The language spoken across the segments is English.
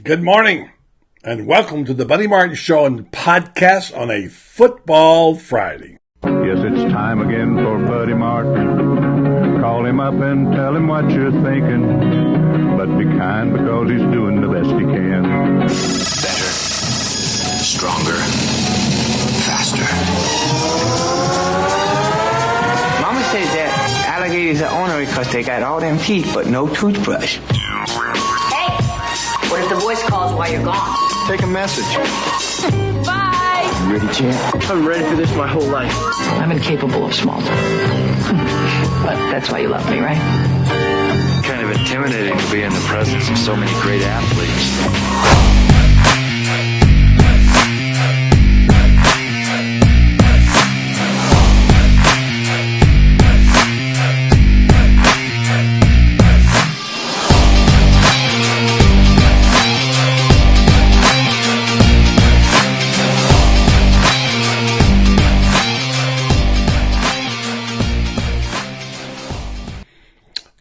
Good morning, and welcome to the Buddy Martin Show and podcast on a Football Friday. Yes, it's time again for Buddy Martin. Call him up and tell him what you're thinking, but be kind because he's doing the best he can. Better, stronger, faster. Mama says that alligators are ornery because they got all them teeth but no toothbrush. What if the voice calls while you're gone? Take a message. Bye! You ready, champ? I'm ready for this my whole life. I'm incapable of small talk. But that's why you love me, right? Kind of intimidating to be in the presence of so many great athletes.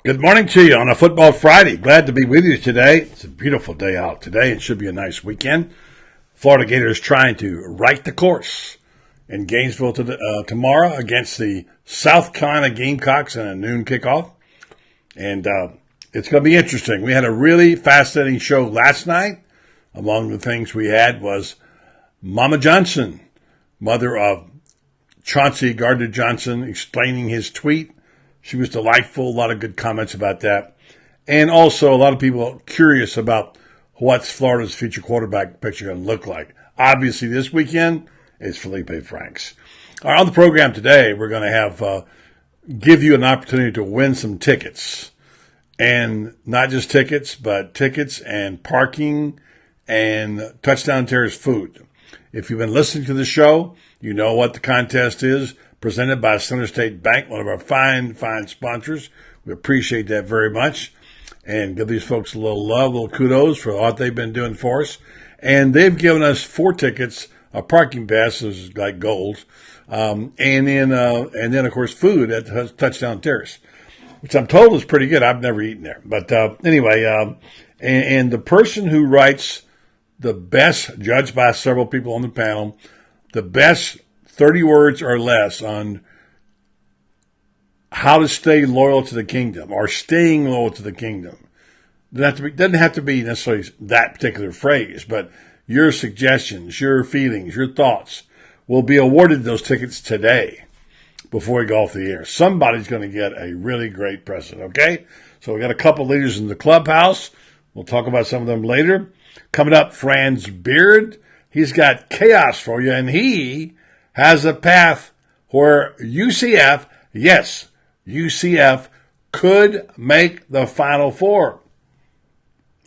Good morning to you on a Football Friday. Glad to be with you today. It's a beautiful day out today. It should be a nice weekend. Florida Gators trying to right the course in Gainesville tomorrow against the South Carolina Gamecocks in a noon kickoff. And it's going to be interesting. We had a really fascinating show last night. Among the things we had was Mama Johnson, mother of Chauncey Gardner-Johnson, explaining his tweet. She was delightful, a lot of good comments about that. And also a lot of people curious about what's Florida's future quarterback picture going to look like. Obviously this weekend is Felipe Franks. All right, on the program today, we're going to have give you an opportunity to win some tickets. And not just tickets, but tickets and parking and Touchdown Terrace food. If you've been listening to the show, you know what the contest is. Presented by Center State Bank, one of our fine sponsors. We appreciate that very much. And give these folks a little love, a little kudos for what they've been doing for us. And they've given us 4 tickets, a parking pass, is like gold, and then of course food at Touchdown Terrace, which I'm told is pretty good. I've never eaten there. But anyway, and the person who writes the best, judged by several people on the panel, the best 30 words or less on how to stay loyal to the kingdom or staying loyal to the kingdom. Doesn't have to be necessarily that particular phrase, but your suggestions, your feelings, your thoughts will be awarded those tickets today before we go off the air. Somebody's going to get a really great present, okay? So we got a couple leaders in the clubhouse. We'll talk about some of them later. Coming up, Franz Beard. He's got chaos for you, and he has a path where UCF, yes, UCF could make the Final Four.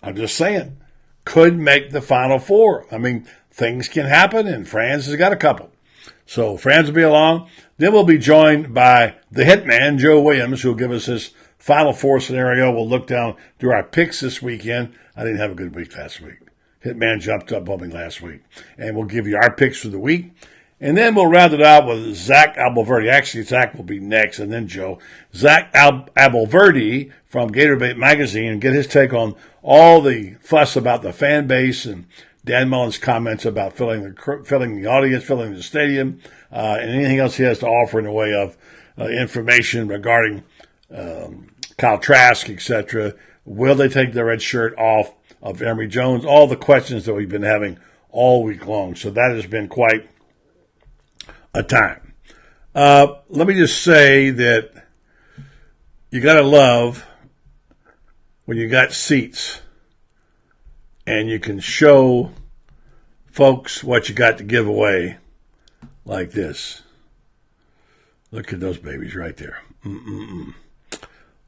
I'm just saying, could make the Final Four. I mean, things can happen, and Franz has got a couple. So Franz will be along. Then we'll be joined by the hitman, Joe Williams, who will give us his Final Four scenario. We'll look down, do our picks this weekend. I didn't have a good week last week. Hitman jumped up on me last week. And we'll give you our picks for the week. And then we'll round it out with Zach Abolverdi. Actually, Zach will be next, and then Joe. Zach Abolverdi from Gatorbait Magazine, and get his take on all the fuss about the fan base and Dan Mullen's comments about filling the audience, filling the stadium, and anything else he has to offer in the way of information regarding Kyle Trask, etc. Will they take the red shirt off of Emory Jones? All the questions that we've been having all week long. So that has been quite a time. Let me just say that you got to love when you got seats and you can show folks what you got to give away like this. Look at those babies right there.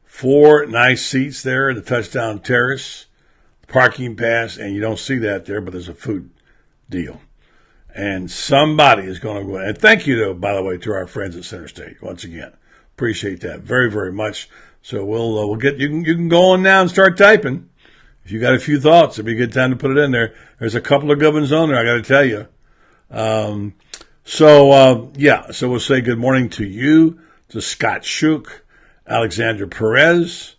4 nice seats there at the Touchdown Terrace, parking pass, and you don't see that there, but there's a food deal. And somebody is going to go. And thank you, by the way, to our friends at Center State. Once again, appreciate that very, very much. So we'll get you can go on now and start typing. If you got a few thoughts, it'd be a good time to put it in there. There's a couple of good ones on there, I got to tell you. So we'll say good morning to you, to Scott Schuch, Alexander Perez,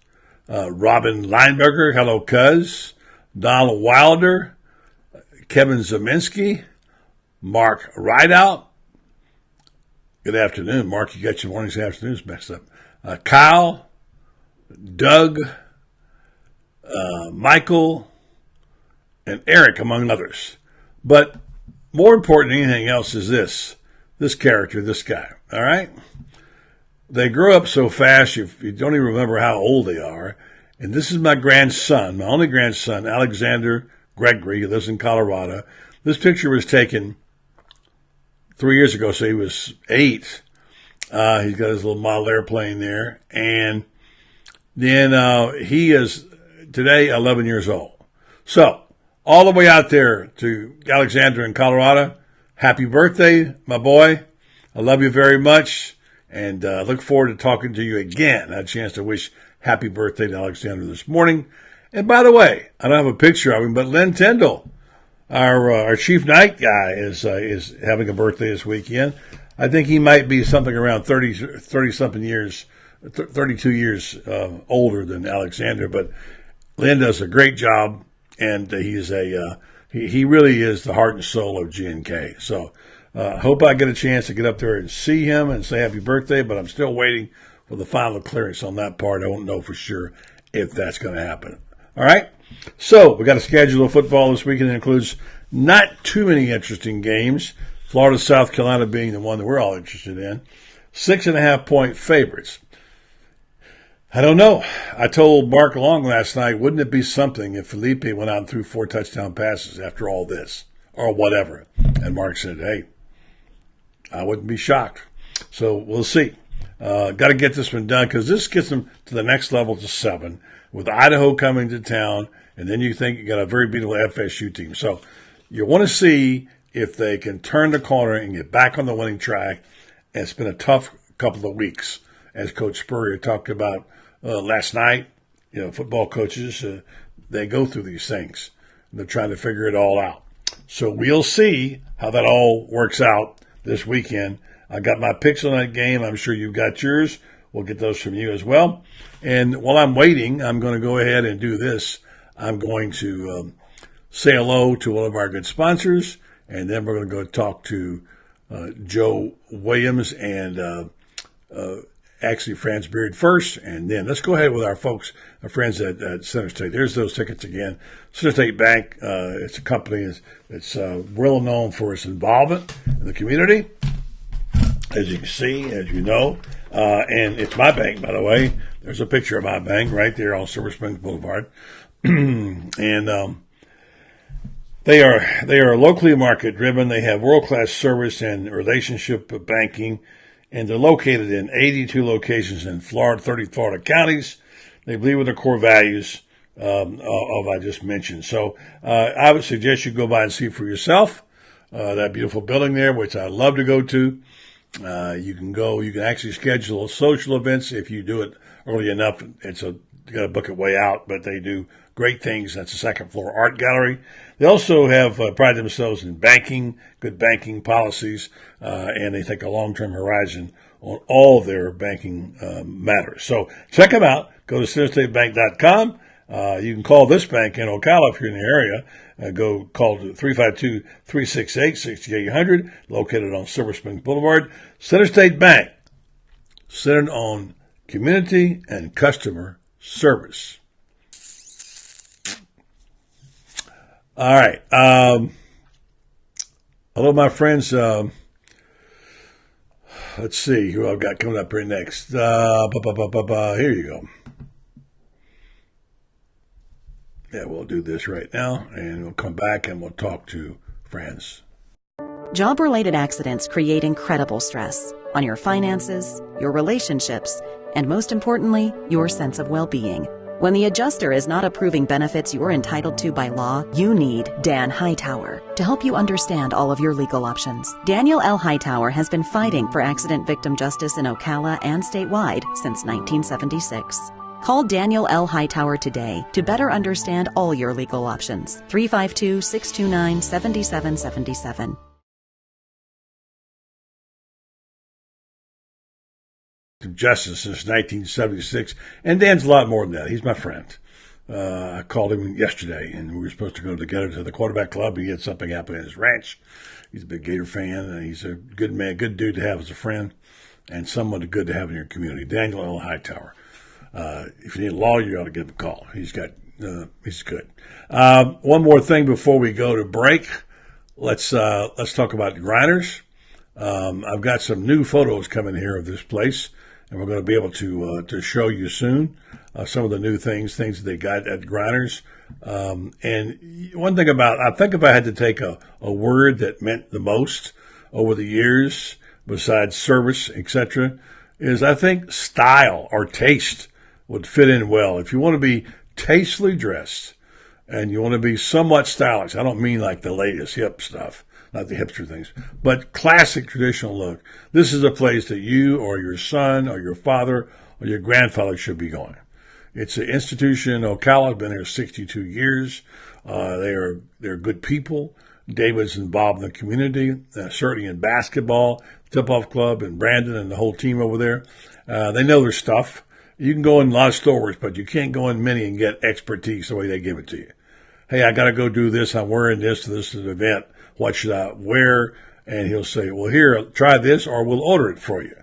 Robin Lineberger, hello, cuz. Donald Wilder, Kevin Zeminski, Mark Rideout. Good afternoon, Mark. You got your mornings and afternoons mixed up. Kyle, Doug, Michael, and Eric, among others. But more important than anything else is this character, this guy, all right? They grow up so fast you don't even remember how old they are. And this is my grandson, my only grandson, Alexander Gregory. He lives in Colorado. This picture was taken 3 years ago, so he was 8. He's got his little model airplane there. And then he is today 11 years old. So, all the way out there to Alexander in Colorado, happy birthday, my boy. I love you very much. And look forward to talking to you again. I had a chance to wish happy birthday to Alexander this morning. And by the way, I don't have a picture of him, but Len Tyndall, our chief night guy, is having a birthday this weekend. I think he might be something around 30-something years, 32 years older than Alexander. But Len does a great job, and he really is the heart and soul of G&K. So hope I get a chance to get up there and see him and say happy birthday, but I'm still waiting for the final clearance on that part. I won't know for sure if that's going to happen. All right? So we got a schedule of football this weekend that includes not too many interesting games. Florida, South Carolina being the one that we're all interested in. 6.5-point favorites. I don't know. I told Mark Long last night, wouldn't it be something if Felipe went out and threw 4 touchdown passes after all this or whatever? And Mark said, hey, I wouldn't be shocked. So we'll see. Got to get this one done because this gets them to the next level to 7 with Idaho coming to town. And then you think you got a very beautiful FSU team. So you want to see if they can turn the corner and get back on the winning track. And it's been a tough couple of weeks, as Coach Spurrier talked about last night. You know, football coaches, they go through these things. They're trying to figure it all out. So we'll see how that all works out this weekend. I got my picks on that game. I'm sure you've got yours. We'll get those from you as well. And while I'm waiting, I'm going to go ahead and do this. I'm going to say hello to one of our good sponsors, and then we're going to go talk to Joe Williams and actually Franz Beard first, and then let's go ahead with our folks, our friends at Center State. There's those tickets again. Center State Bank, it's a company that's well known for its involvement in the community, as you can see, as you know, and it's my bank, by the way. There's a picture of my bank right there on Silver Springs Boulevard, and they are locally market driven. They have world-class service and relationship banking, and they're located in 82 locations in Florida, 30 Florida counties. They believe in the core values of I just mentioned. So I would suggest you go by and see for yourself that beautiful building there, which I love to go to. You can actually schedule social events if you do it early enough. You got to book it way out, but they do great things. That's the second floor art gallery. They also have pride themselves in banking, good banking policies, and they take a long-term horizon on all of their banking matters. So check them out. Go to centerstatebank.com. You can call this bank in Ocala if you're in the area. Go call 352-368-6800, located on Silver Spring Boulevard. Center State Bank, centered on community and customer service. All right. Hello, my friends. Let's see who I've got coming up here next. Here you go. Yeah, we'll do this right now, and we'll come back and we'll talk to Franz. Job-related accidents create incredible stress on your finances, your relationships, and most importantly, your sense of well-being. When the adjuster is not approving benefits you're entitled to by law, you need Dan Hightower to help you understand all of your legal options. Daniel L. Hightower has been fighting for accident victim justice in Ocala and statewide since 1976. Call Daniel L. Hightower today to better understand all your legal options. 352-629-7777. Justice since 1976, and Dan's a lot more than that. He's my friend. I called him yesterday, and we were supposed to go together to the quarterback club. He had something happen at his ranch. He's a big Gator fan, and he's a good man, good dude to have as a friend, and someone good to have in your community. Daniel L. Hightower. If you need a lawyer, you ought to give him a call. He's good. One more thing before we go to break. Let's talk about Grinders. I've got some new photos coming here of this place, and we're going to be able to show you soon some of the new things that they got at Grinders. And one thing I think if I had to take a word that meant the most over the years, besides service, etc., is I think style or taste would fit in well. If you want to be tastefully dressed and you want to be somewhat stylish, I don't mean like the latest hip stuff, not the hipster things, but classic traditional look. This is a place that you or your son or your father or your grandfather should be going. It's an institution in Ocala. I've been here 62 years. They're good people. David's involved in the community, certainly in basketball, tip-off club, and Brandon and the whole team over there. They know their stuff. You can go in a lot of stores, but you can't go in many and get expertise the way they give it to you. Hey, I got to go do this. I'm wearing this. This is an event. What should I wear? And he'll say, well, here, try this, or we'll order it for you.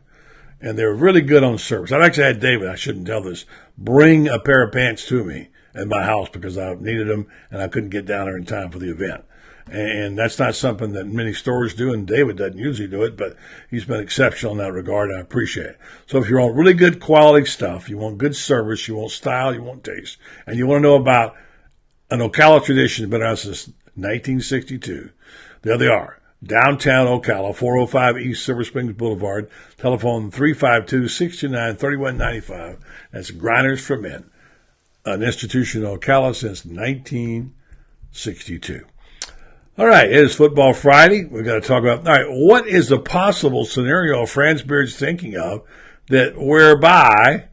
And they're really good on service. I've actually had David, I shouldn't tell this, bring a pair of pants to me at my house because I needed them and I couldn't get down there in time for the event. And that's not something that many stores do, and David doesn't usually do it, but he's been exceptional in that regard, and I appreciate it. So if you want really good quality stuff, you want good service, you want style, you want taste, and you want to know about an Ocala tradition that's been around since 1962, there they are. Downtown Ocala, 405 East Silver Springs Boulevard, telephone 352-629-3195. That's Grinders for Men, an institution in Ocala since 1962. All right, it is Football Friday. We've got to talk about, all right, what is the possible scenario Franz Beard's thinking of that whereby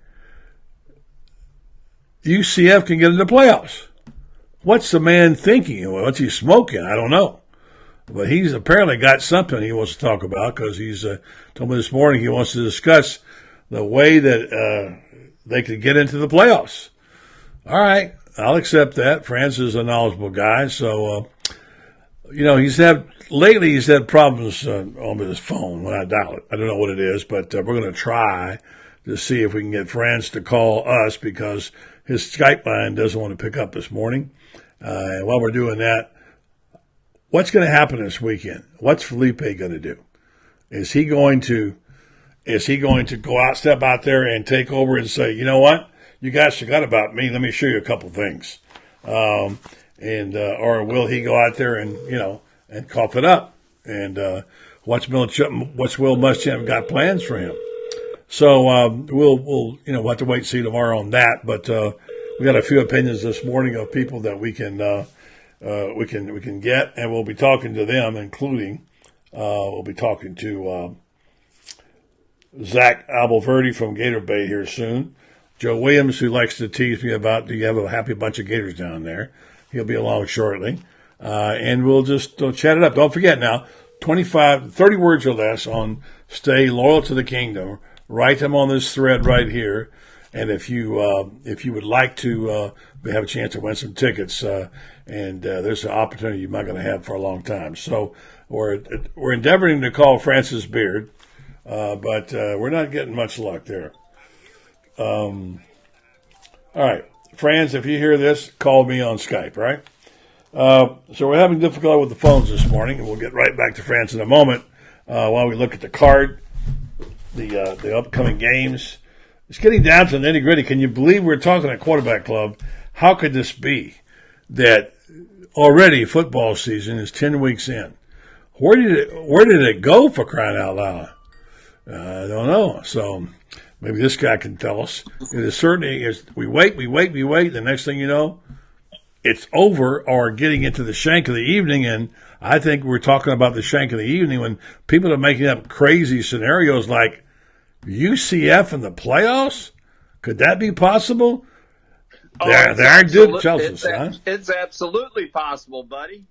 UCF can get into the playoffs? What's the man thinking? What's he smoking? I don't know. But he's apparently got something he wants to talk about because he's told me this morning he wants to discuss the way that they could get into the playoffs. All right, I'll accept that. Franz is a knowledgeable guy, so he's had problems on his phone when I dial it. I don't know what it is, but we're going to try to see if we can get Franz to call us because his Skype line doesn't want to pick up this morning. And while we're doing that, what's going to happen this weekend? What's Felipe going to do? Is he going to step out there and take over and say, you know what? You guys forgot about me. Let me show you a couple things. Or will he go out there and cough it up? And what's Will Muschamp got plans for him? So we'll have to wait and see tomorrow on that. But we got a few opinions this morning of people that we can get, and we'll be talking to them, including we'll be talking to Zach Abolverdi from Gator Bay here soon. Joe Williams, who likes to tease me about, do you have a happy bunch of Gators down there? He'll be along shortly. And we'll just chat it up. Don't forget now, 30 words or less on stay loyal to the kingdom. Write them on this thread right here. And if you would like to have a chance to win some tickets, and there's an opportunity you're not going to have for a long time. So we're endeavoring to call Franz Beard, but we're not getting much luck there. All right, Franz, if you hear this, call me on Skype, right? So we're having difficulty with the phones this morning, and we'll get right back to Franz in a moment while we look at the card, the upcoming games. It's getting down to the nitty-gritty. Can you believe we're talking at Quarterback Club? How could this be that already football season is 10 weeks in? Where did it go, for crying out loud? I don't know. So maybe this guy can tell us. It is certainly, we wait. The next thing you know, it's over or getting into the shank of the evening. And I think we're talking about the shank of the evening when people are making up crazy scenarios like UCF in the playoffs. Could that be possible? They aren't good Chelsea, huh? It's absolutely possible, buddy.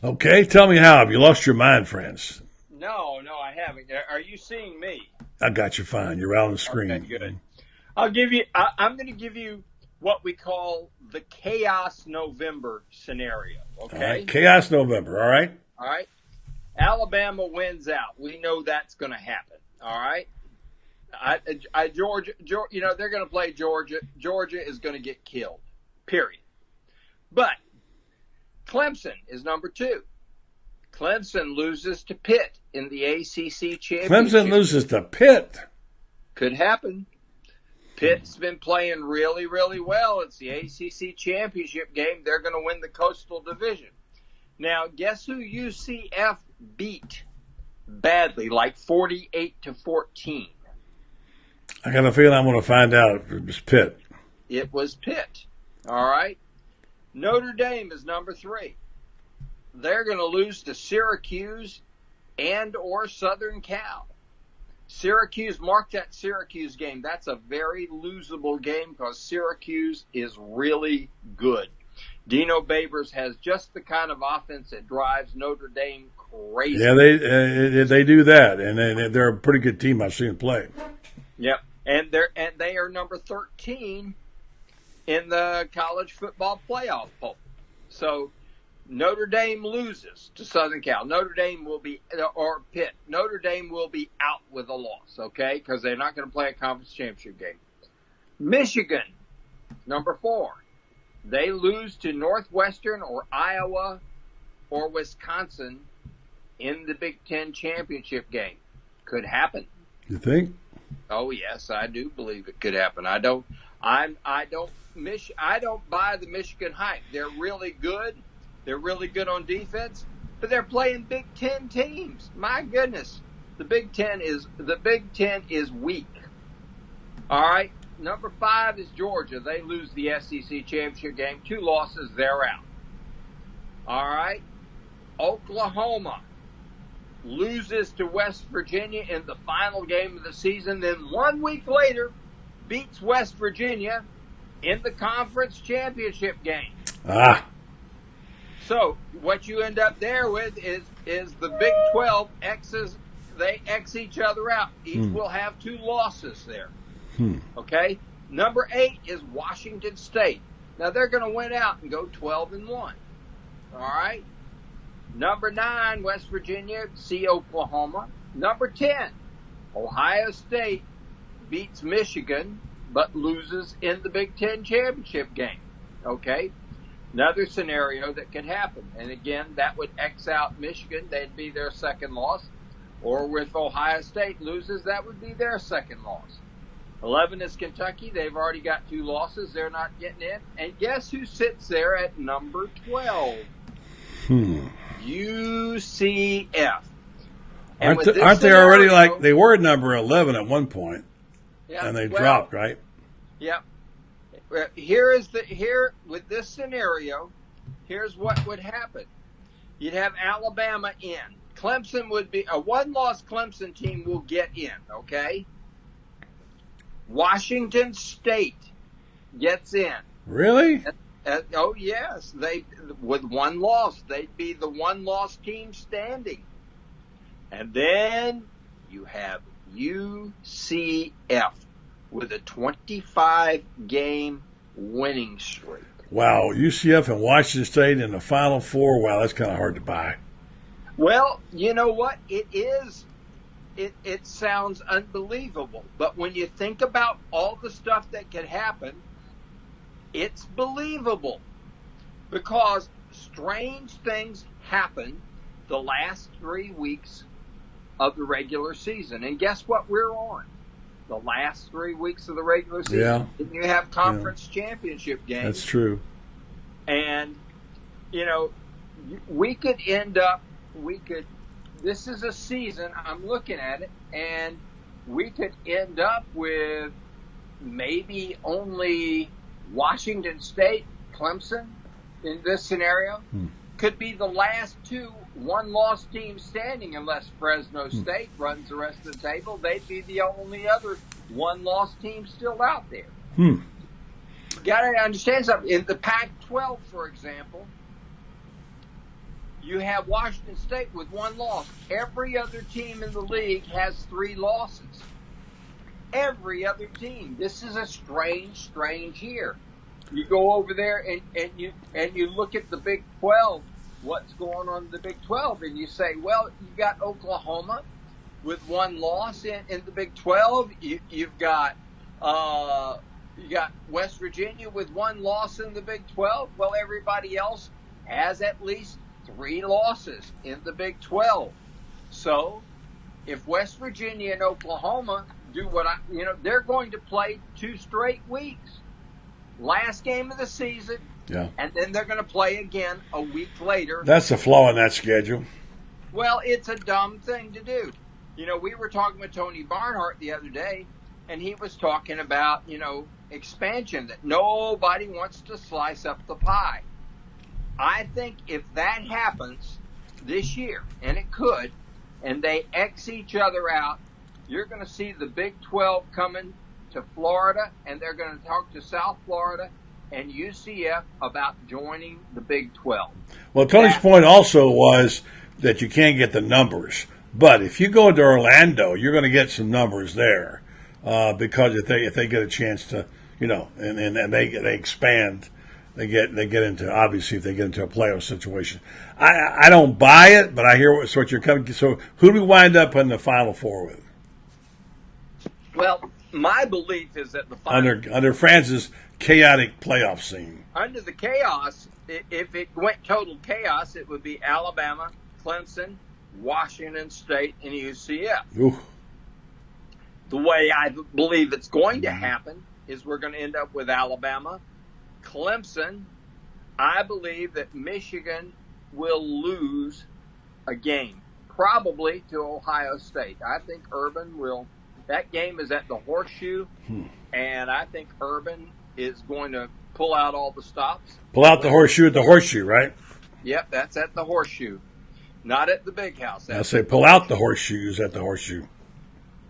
Okay, tell me how. Have you lost your mind, friends? No, I haven't. Are you seeing me? I got you fine. You're out on the screen. Okay, good. I'm going to give you what we call the Chaos November scenario. Okay? All right. Chaos November, all right? All right. Alabama wins out. We know that's going to happen. All right. Georgia, they're going to play Georgia. Georgia is going to get killed. Period. But Clemson is number 2. Clemson loses to Pitt in the ACC championship. Clemson loses to Pitt. Could happen. Pitt's been playing really, really well. It's the ACC championship game. They're going to win the Coastal Division. Now, guess who UCF beat badly, like 48-14? I got a feeling I'm going to find out if it was Pitt. It was Pitt. All right. Notre Dame is number 3. They're going to lose to Syracuse and or Southern Cal. Syracuse, mark that Syracuse game. That's a very losable game because Syracuse is really good. Dino Babers has just the kind of offense that drives Notre Dame crazy. Yeah, they do that, and they're a pretty good team. I've seen them play. Yep, and they are number 13 in the college football playoff poll. So Notre Dame loses to Southern Cal. Notre Dame will be, or Pitt. Notre Dame will be out with a loss, okay, because they're not going to play a conference championship game. Michigan, number 4. They lose to Northwestern or Iowa or Wisconsin in the Big Ten championship game. Could happen. You think? Oh yes, I do believe it could happen. I don't buy the Michigan hype. They're really good. They're really good on defense, but they're playing Big Ten teams. My goodness, the Big Ten is weak. All right. Number 5 is Georgia. They lose the SEC championship game. 2 losses, they're out. All right. Oklahoma loses to West Virginia in the final game of the season. Then 1 week later, beats West Virginia in the conference championship game. So what you end up there with is the Big 12 X's. They X each other out. Each will have 2 losses there. Okay. Number 8 is Washington State. Now they're going to win out and go 12-1. All right. Number 9, West Virginia, see Oklahoma. Number 10, Ohio State beats Michigan but loses in the Big Ten championship game. Okay. Another scenario that could happen. And again, that would X out Michigan. They'd be their second loss. Or with Ohio State loses, that would be their second loss. 11 is Kentucky. They've already got 2 losses. They're not getting in. And guess who sits there at number 12? UCF. And aren't they already like they were number 11 at one point, and they dropped, right? Yep. With this scenario, here's what would happen. You'd have Alabama in. Clemson would be a 1-loss Clemson team will get in, okay? Washington State gets in. Really? Oh yes, with 1 loss, they'd be the 1-loss team standing. And then you have UCF with a 25-game winning streak. Wow, UCF and Washington State in the Final Four. Wow, that's kind of hard to buy. Well, you know what? It is. It sounds unbelievable. But when you think about all the stuff that could happen, it's believable. Because strange things happen the last 3 weeks of the regular season. And guess what we're on? The last 3 weeks of the regular season. Yeah. And you have conference championship games. That's true. And, we could end up, this is a season, I'm looking at it, and we could end up with maybe only Washington State, Clemson in this scenario. Could be the last 2 1-loss teams standing unless Fresno State runs the rest of the table. They'd be the only other 1-loss team still out there. You got to understand something. In the Pac-12, for example, you have Washington State with 1 loss. Every other team in the league has 3 losses. Every other team. This is a strange year. You go over there and you look at the Big 12, what's going on in the Big 12, and you say, well, you got Oklahoma with one loss in the Big 12. You've got West Virginia with one loss in the Big 12. Well, everybody else has at least 3 losses in the Big 12. So if West Virginia and Oklahoma do they're going to play 2 straight weeks. Last game of the season, and then they're going to play again a week later. That's a flaw in that schedule. Well, it's a dumb thing to do. We were talking with Tony Barnhart the other day, and he was talking about, expansion, that nobody wants to slice up the pie. I think if that happens this year, and it could, and they X each other out, you're going to see the Big 12 coming to Florida, and they're going to talk to South Florida and UCF about joining the Big 12. Well, Tony's point also was that you can't get the numbers. But if you go to Orlando, you're going to get some numbers there because if they get a chance to, and they expand, they get into, obviously, if they get into a playoff situation. I don't buy it, but I hear what you're coming to. So who do we wind up in the Final Four with? Well, my belief is that the under France's chaotic playoff scene. Under the chaos, if it went total chaos, it would be Alabama, Clemson, Washington State, and UCF. Ooh. The way I believe it's going to happen is we're going to end up with Alabama, Clemson. I believe that Michigan will lose a game, probably to Ohio State. I think Urban will. That game is at the Horseshoe, and I think Urban is going to pull out all the stops. Pull out the Horseshoe at the Horseshoe, right? Yep, that's at the Horseshoe, not at the Big House. I say pull out the horseshoes at the Horseshoe.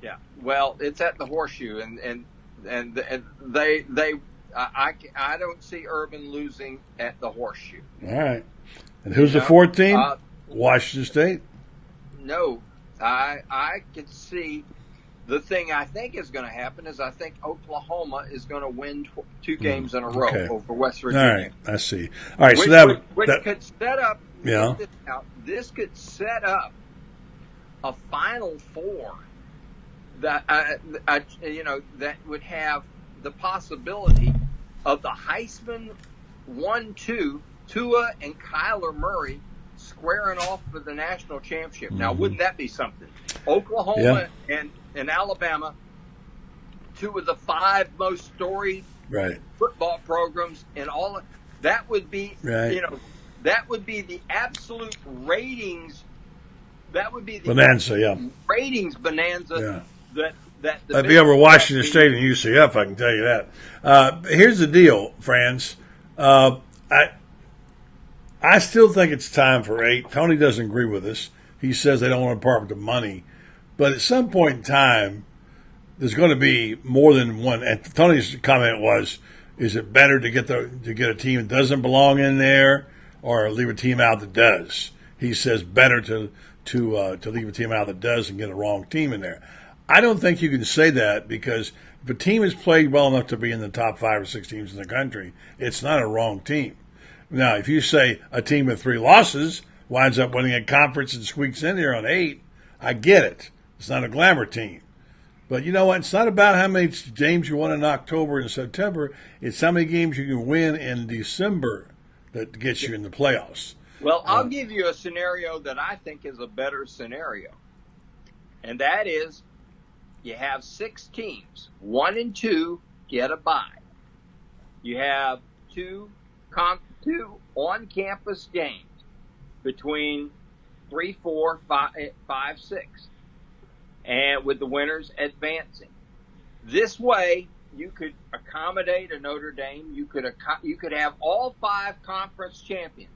Yeah, well, it's at the Horseshoe, and they I don't see Urban losing at the Horseshoe. All right, and who's the fourth team? Washington State. No, I could see. The thing I think is going to happen is I think Oklahoma is going to win 2 games in a row over West Virginia. All right, I see. All right, which, so that could set up. Yeah. This could set up a Final Four that that would have the possibility of the Heisman 1-2, Tua and Kyler Murray squaring off for the national championship. Now, wouldn't that be something? Oklahoma and Alabama, 2 of the 5 most storied football programs in all of that would be that would be the absolute ratings. That would be the bonanza, ratings bonanza. That I'd be over Washington State and UCF. I can tell you that. Here's the deal, Franz. I still think it's time for 8. Tony doesn't agree with us. He says they don't want to part with the money. But at some point in time, there's going to be more than one. And Tony's comment was, is it better to get a team that doesn't belong in there or leave a team out that does? He says better to leave a team out that does and get a wrong team in there. I don't think you can say that because if a team has played well enough to be in the top 5 or 6 teams in the country, it's not a wrong team. Now, if you say a team with 3 losses winds up winning a conference and squeaks in there on 8, I get it. It's not a glamour team. But you know what? It's not about how many games you won in October and September. It's how many games you can win in December that gets you in the playoffs. Well, I'll give you a scenario that I think is a better scenario. And that is you have 6 teams. 1 and 2 get a bye. You have 2 on-campus games between 3, 4, 5, 6. And with the winners advancing. This way, you could accommodate a Notre Dame. You could have all 5 conference champions.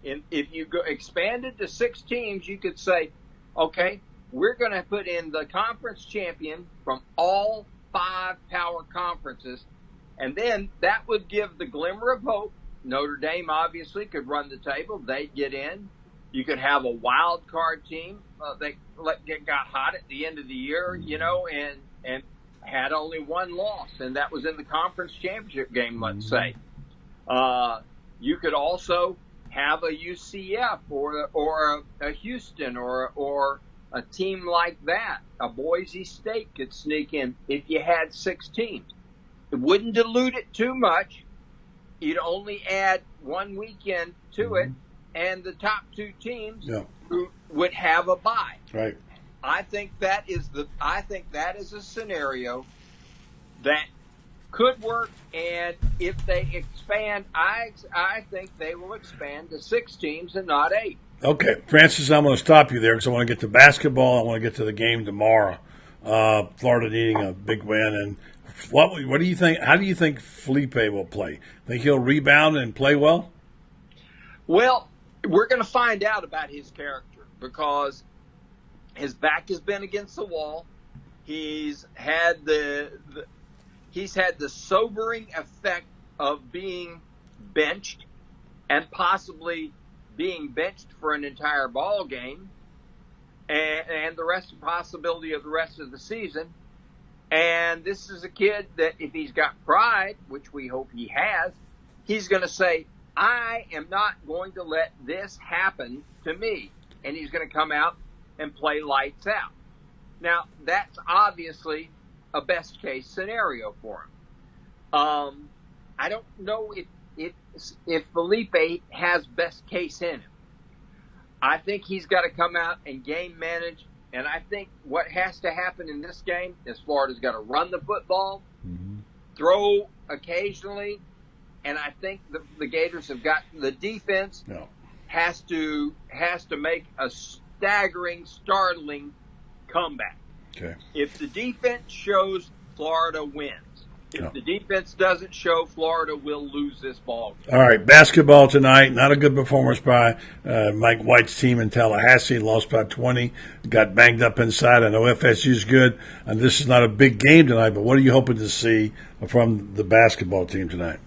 And if you expanded to 6 teams, you could say, okay, we're going to put in the conference champion from all 5 power conferences. And then that would give the glimmer of hope. Notre Dame obviously could run the table. They'd get in. You could have a wild card team that got hot at the end of the year, and had only 1 loss, and that was in the conference championship game, let's say. You could also have a UCF or a Houston or a team like that. A Boise State could sneak in if you had 6 teams. It wouldn't dilute it too much. You'd only add one weekend to it, and the top 2 teams would have a bye. Right. I think that is a scenario that could work, and if they expand, I think they will expand to 6 teams and not 8. Okay, Francis, I'm going to stop you there because I want to get to basketball. I want to get to the game tomorrow. Florida needing a big win, and what do you think? How do you think Felipe will play? Think he'll rebound and play well? Well, we're going to find out about his character because his back has been against the wall. He's had the sobering effect of being benched and possibly being benched for an entire ball game and the possibility of the rest of the season. And this is a kid that if he's got pride, which we hope he has, he's going to say, I am not going to let this happen to me. And he's going to come out and play lights out. Now, that's obviously a best case scenario for him. I don't know if Felipe has best case in him. I think he's got to come out and game manage. And I think what has to happen in this game is Florida's got to run the football, throw occasionally, and I think the Gators have got the defense has to make a staggering, startling comeback. Okay. If the defense shows, Florida wins. If the defense doesn't show, Florida will lose this ball game. All right, basketball tonight. Not a good performance by Mike White's team in Tallahassee. Lost by 20. Got banged up inside. I know FSU's good. And this is not a big game tonight, but what are you hoping to see from the basketball team tonight?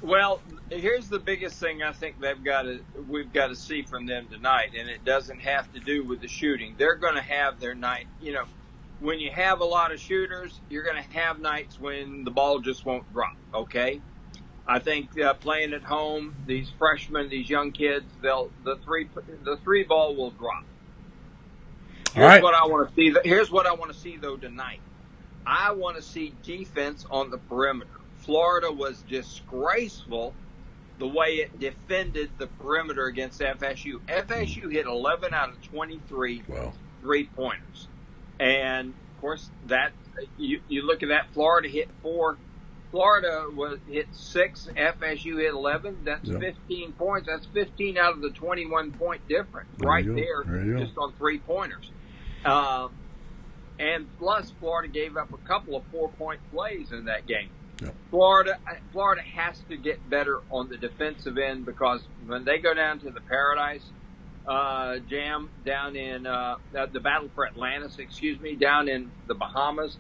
Well, here's the biggest thing I think we've got to see from them tonight, and it doesn't have to do with the shooting. They're going to have their night, when you have a lot of shooters, you're going to have nights when the ball just won't drop, okay? I think playing at home, these freshmen, these young kids, the three ball will drop. Here's what I want to see. Here's what I want to see, though, tonight. I want to see defense on the perimeter. Florida was disgraceful the way it defended the perimeter against FSU. FSU hit 11 out of 23 3-pointers. And, of course, that you look at that, Florida hit 4. Florida hit 6. FSU hit 11. That's 15 points. That's 15 out of the 21-point difference there just on 3-pointers. And plus, Florida gave up a couple of 4-point plays in that game. Yep. Florida has to get better on the defensive end because when they go down to the Paradise Jam down in the Battle for Atlantis, down in the Bahamas,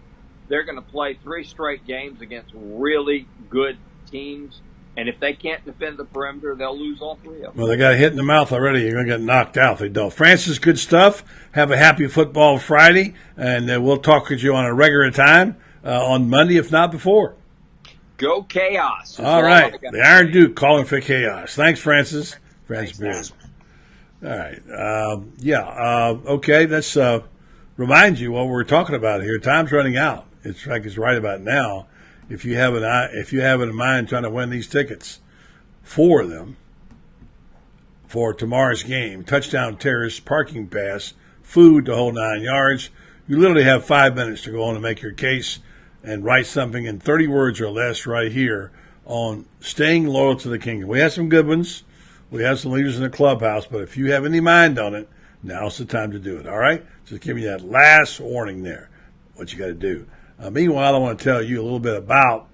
they're going to play 3 straight games against really good teams. And if they can't defend the perimeter, they'll lose all 3 of them. Well, they got hit in the mouth already. You're going to get knocked out if they don't. Francis, good stuff. Have a happy Football Friday, and we'll talk with you on a regular time on Monday, if not before. Go Chaos. All right. The Iron Duke calling for chaos. Thanks, Francis. Franz Beard. All right. Okay. Let's remind you what we're talking about here. Time's running out. It's like it's right about now. If you have it in mind trying to win these tickets, 4 of them for tomorrow's game, touchdown terrace, parking pass, food, the whole 9 yards. You literally have 5 minutes to go on and make your case and write something in 30 words or less right here on staying loyal to the kingdom. We have some good ones. We have some leaders in the clubhouse, but if you have any mind on it, now's the time to do it, all right? Just give me that last warning there, what you got to do. Meanwhile, I want to tell you a little bit about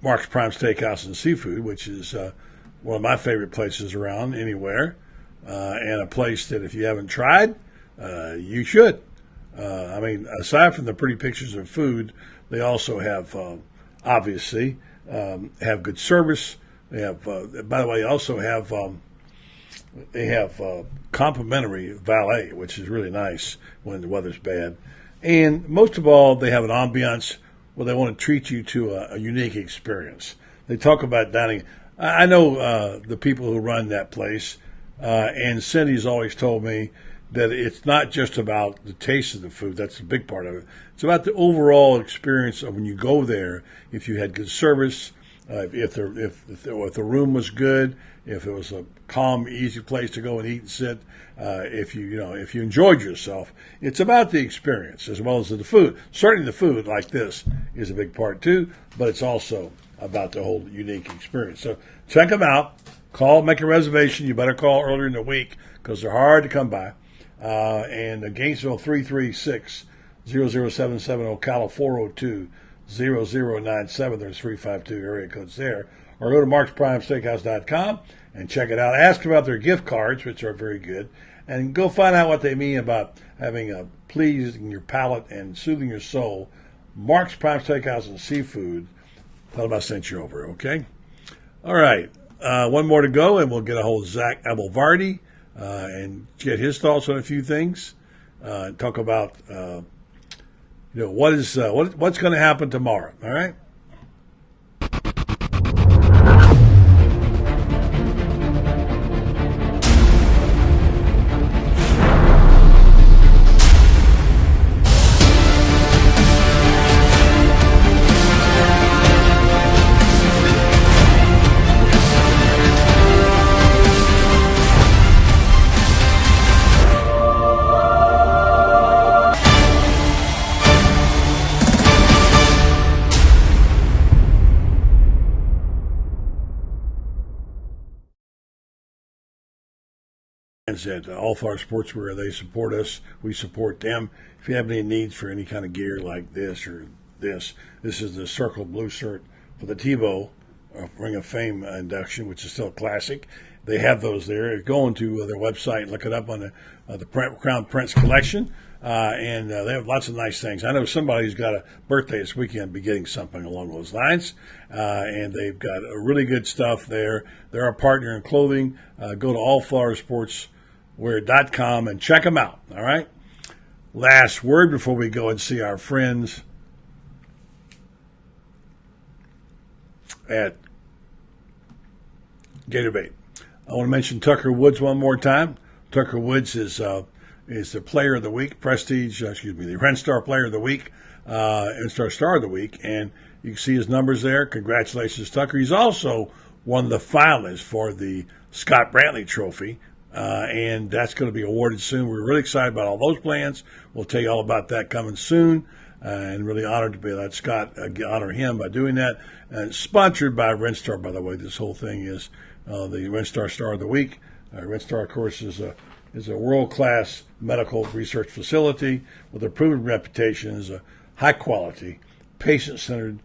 Mark's Prime Steakhouse and Seafood, which is one of my favorite places around anywhere, and a place that if you haven't tried, you should. Aside from the pretty pictures of food, they also have, obviously, have good service. They have, by the way, also have, they have complimentary valet, which is really nice when the weather's bad. And most of all, they have an ambiance where they want to treat you to a unique experience. they talk about dining. I know the people who run that place, and Cindy's always told me that it's not just about the taste of the food. That's a big part of it. It's about the overall experience of when you go there. If you had good service, if the room was good, if it was a calm, easy place to go and eat and sit, if you enjoyed yourself. It's about the experience as well as the food. Certainly the food like this is a big part too, but it's also about the whole unique experience. So check them out. Call, make a reservation. You better call earlier in the week because they're hard to come by. And Gainesville 336-0077, Ocala 402-0097. There's 352 area codes there. Or go to marksprimesteakhouse.com and check it out. Ask about their gift cards, which are very good. And go find out what they mean about having a pleasing your palate and soothing your soul. Mark's Prime Steakhouse and Seafood. Tell them I sent you over, okay? All right. One more to go, and we'll get a hold of Zach Abolverdi and get his thoughts on a few things. Talk about what's going to happen tomorrow. All right. At All-Far Sportswear, they support us. We support them. If you have any needs for any kind of gear like this or this is the Circle Blue shirt for the Thibodeaux Ring of Fame induction, which is still a classic. They have those there. Go into their website, look it up on the Crown Prince collection, and they have lots of nice things. I know somebody who's got a birthday this weekend be getting something along those lines, and they've got really good stuff there. They're our partner in clothing. Go to allflowersportswear.com and check them out, all right? Last word before we go and see our friends at Gatorbait. I want to mention Tucker Woods one more time. Tucker Woods is the Player of the Week, the Rent-Star Player of the Week, Rent-Star Star of the Week, and you can see his numbers there. Congratulations, Tucker. He's also one of the finalists for the Scott Brantley Trophy, and that's going to be awarded soon. We're really excited about all those plans. We'll tell you all about that coming soon, and really honored to be let Scott honor him by doing that. And sponsored by Rent-Star, by the way. This whole thing is the Rent-Star Star of the Week. Rent-Star, of course, is a world-class medical research facility with a proven reputation as a high-quality, patient-centered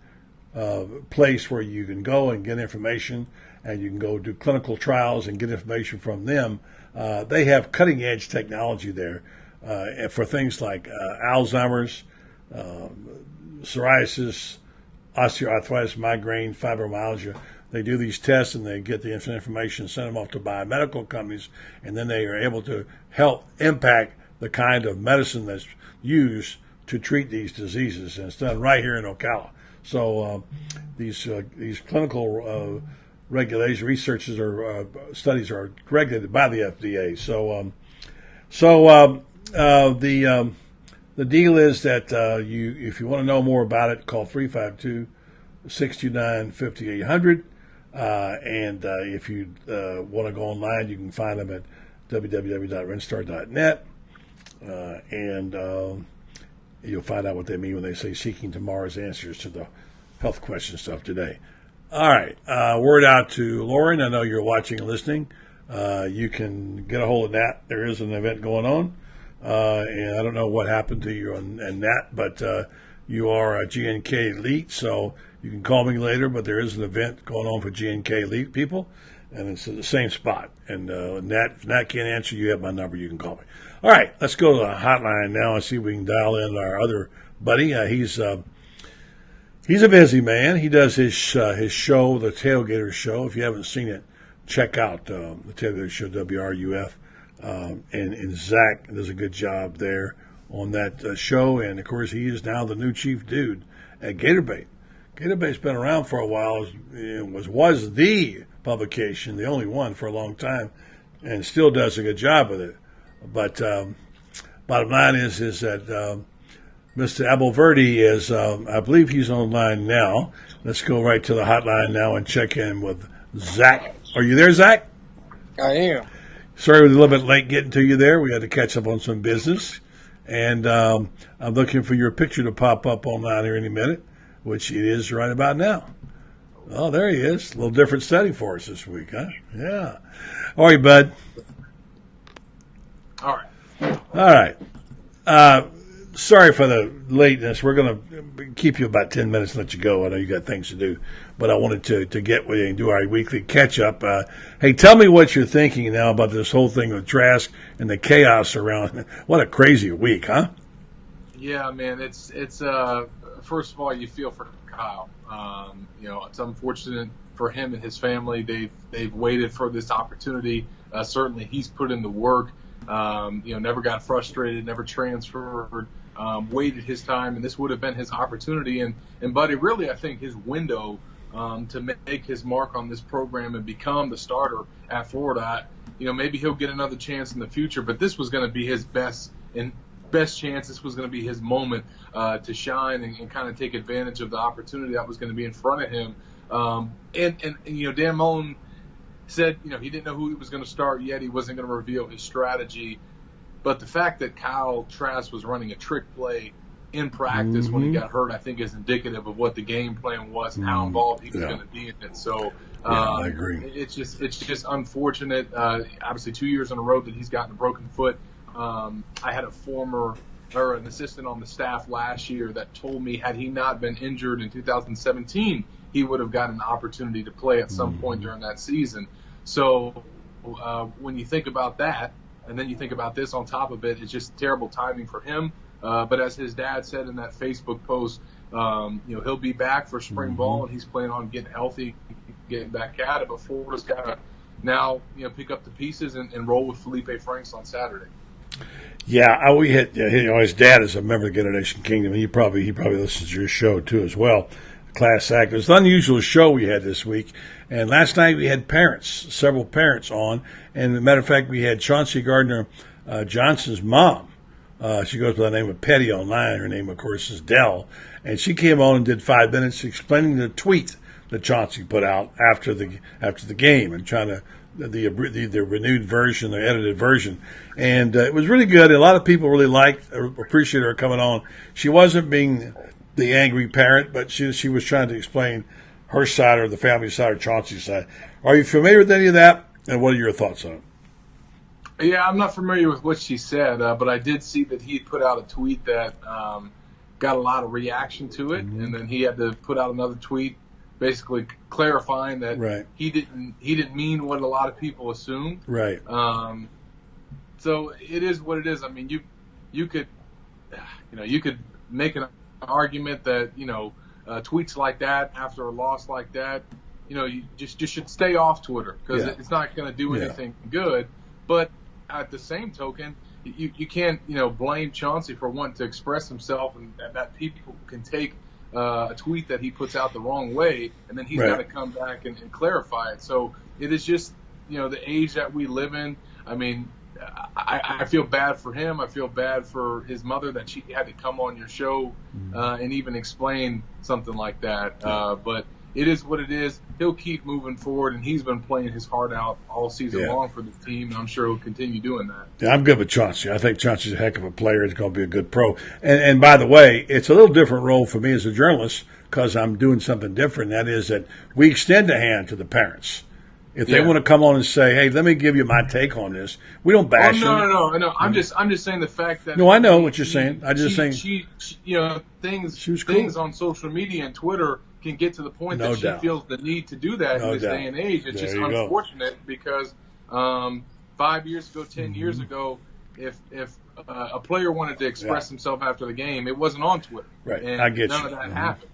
place where you can go and get information, and you can go do clinical trials and get information from them. They have cutting-edge technology there for things like Alzheimer's, psoriasis, osteoarthritis, migraine, fibromyalgia. They do these tests and they get the information, send them off to biomedical companies, and then they are able to help impact the kind of medicine that's used to treat these diseases. And it's done right here in Ocala. So these clinical regulation researches or studies are regulated by the FDA. The deal is that if you want to know more about it, call 352-629-5800. And if you want to go online, you can find them at www.rentstar.net. And you'll find out what they mean when they say seeking tomorrow's answers to the health question stuff today. All right. Word out to Lauren. I know you're watching and listening. You can get a hold of Nat. There is an event going on. And I don't know what happened to you and Nat, but you are a GNK Elite, so you can call me later, but there is an event going on for GNK Elite people, and it's at the same spot. And if Nat can't answer, you have my number. You can call me. All right, let's go to the hotline now and see if we can dial in our other buddy. He's a busy man. He does his show, the Tailgater Show. If you haven't seen it, check out the Tailgater Show, WRUF. And Zach does a good job there on that show. And, of course, he is now the new chief dude at Gatorbait. Gatorade's been around for a while. It was the publication, the only one for a long time, and still does a good job with it. But bottom line is that Mr. Abolverdi is, I believe he's online now. Let's go right to the hotline now and check in with Zach. Are you there, Zach? I am. Sorry, we're a little bit late getting to you there. We had to catch up on some business. And I'm looking for your picture to pop up online here any minute, which it is right about now. Oh, there he is. A little different setting for us this week, huh? Yeah. All right, bud. All right. Sorry for the lateness. We're going to keep you about 10 minutes and let you go. I know you got things to do, but I wanted to get with you and do our weekly catch-up. Hey, tell me what you're thinking now about this whole thing with Trask and the chaos around. What a crazy week, huh? Yeah, man. It's first of all, you feel for Kyle. It's unfortunate for him and his family. They've waited for this opportunity. Certainly, he's put in the work. Never got frustrated, never transferred, waited his time, and this would have been his opportunity. And Buddy, really, I think his window to make his mark on this program and become the starter at Florida. Maybe he'll get another chance in the future, but this was going to be his best chance. This was going to be his moment to shine and kind of take advantage of the opportunity that was going to be in front of him. Dan Mullen said, he didn't know who he was going to start yet. He wasn't going to reveal his strategy. But the fact that Kyle Trask was running a trick play in practice when he got hurt, I think is indicative of what the game plan was and how involved he was going to be in it. So I agree. It's just unfortunate. Obviously, 2 years in a row that he's gotten a broken foot. I had an assistant on the staff last year that told me had he not been injured in 2017, he would have gotten an opportunity to play at some point during that season. So when you think about that, and then you think about this on top of it, it's just terrible timing for him. But as his dad said in that Facebook post, he'll be back for spring ball, and he's planning on getting healthy, getting back at it. But Florida's got to now, pick up the pieces and roll with Felipe Franks on Saturday. Yeah, we hit. His dad is a member of the Gator Nation Kingdom. He probably listens to your show too as well. Class act. It was an unusual show we had this week, and last night we had several parents on, and as a matter of fact, we had Chauncey Gardner Johnson's mom. She goes by the name of Petty online. Her name, of course, is Dell, and she came on and did 5 minutes explaining the tweet that Chauncey put out after the game and trying to the renewed version, the edited version, and it was really good. A lot of people really appreciated her coming on. She wasn't being the angry parent, but she was trying to explain her side or the family side or Chauncey's side. Are you familiar with any of that, and what are your thoughts on it? Yeah, I'm not familiar with what she said, but I did see that he put out a tweet that got a lot of reaction to it, and then he had to put out another tweet basically clarifying that he didn't mean what a lot of people assumed. Right. So it is what it is. I mean, you could make an argument that tweets like that after a loss like that, you just should stay off Twitter because it's not going to do anything good. But at the same token, you can't blame Chauncey for wanting to express himself, and that people can take a tweet that he puts out the wrong way, and then he's got to come back and clarify it. So it is just the age that we live in. I mean, I feel bad for him. I feel bad for his mother that she had to come on your show and even explain something like that. But it is what it is. He'll keep moving forward, and he's been playing his heart out all season long for the team, and I'm sure he'll continue doing that. Yeah, I'm good with Chauncey. I think Chauncey's a heck of a player. He's going to be a good pro. And by the way, it's a little different role for me as a journalist because I'm doing something different. That is that we extend a hand to the parents. If they want to come on and say, "Hey, let me give you my take on this," we don't bash them. No. I'm just saying the fact that. No, I know what you're saying. I'm just saying. She things on social media and Twitter can get to the point that she feels the need to do that in this day and age. It's just unfortunate because 5 years ago, 10 years ago, if a player wanted to express himself after the game, it wasn't on Twitter. Right, and I get none you. of that happened.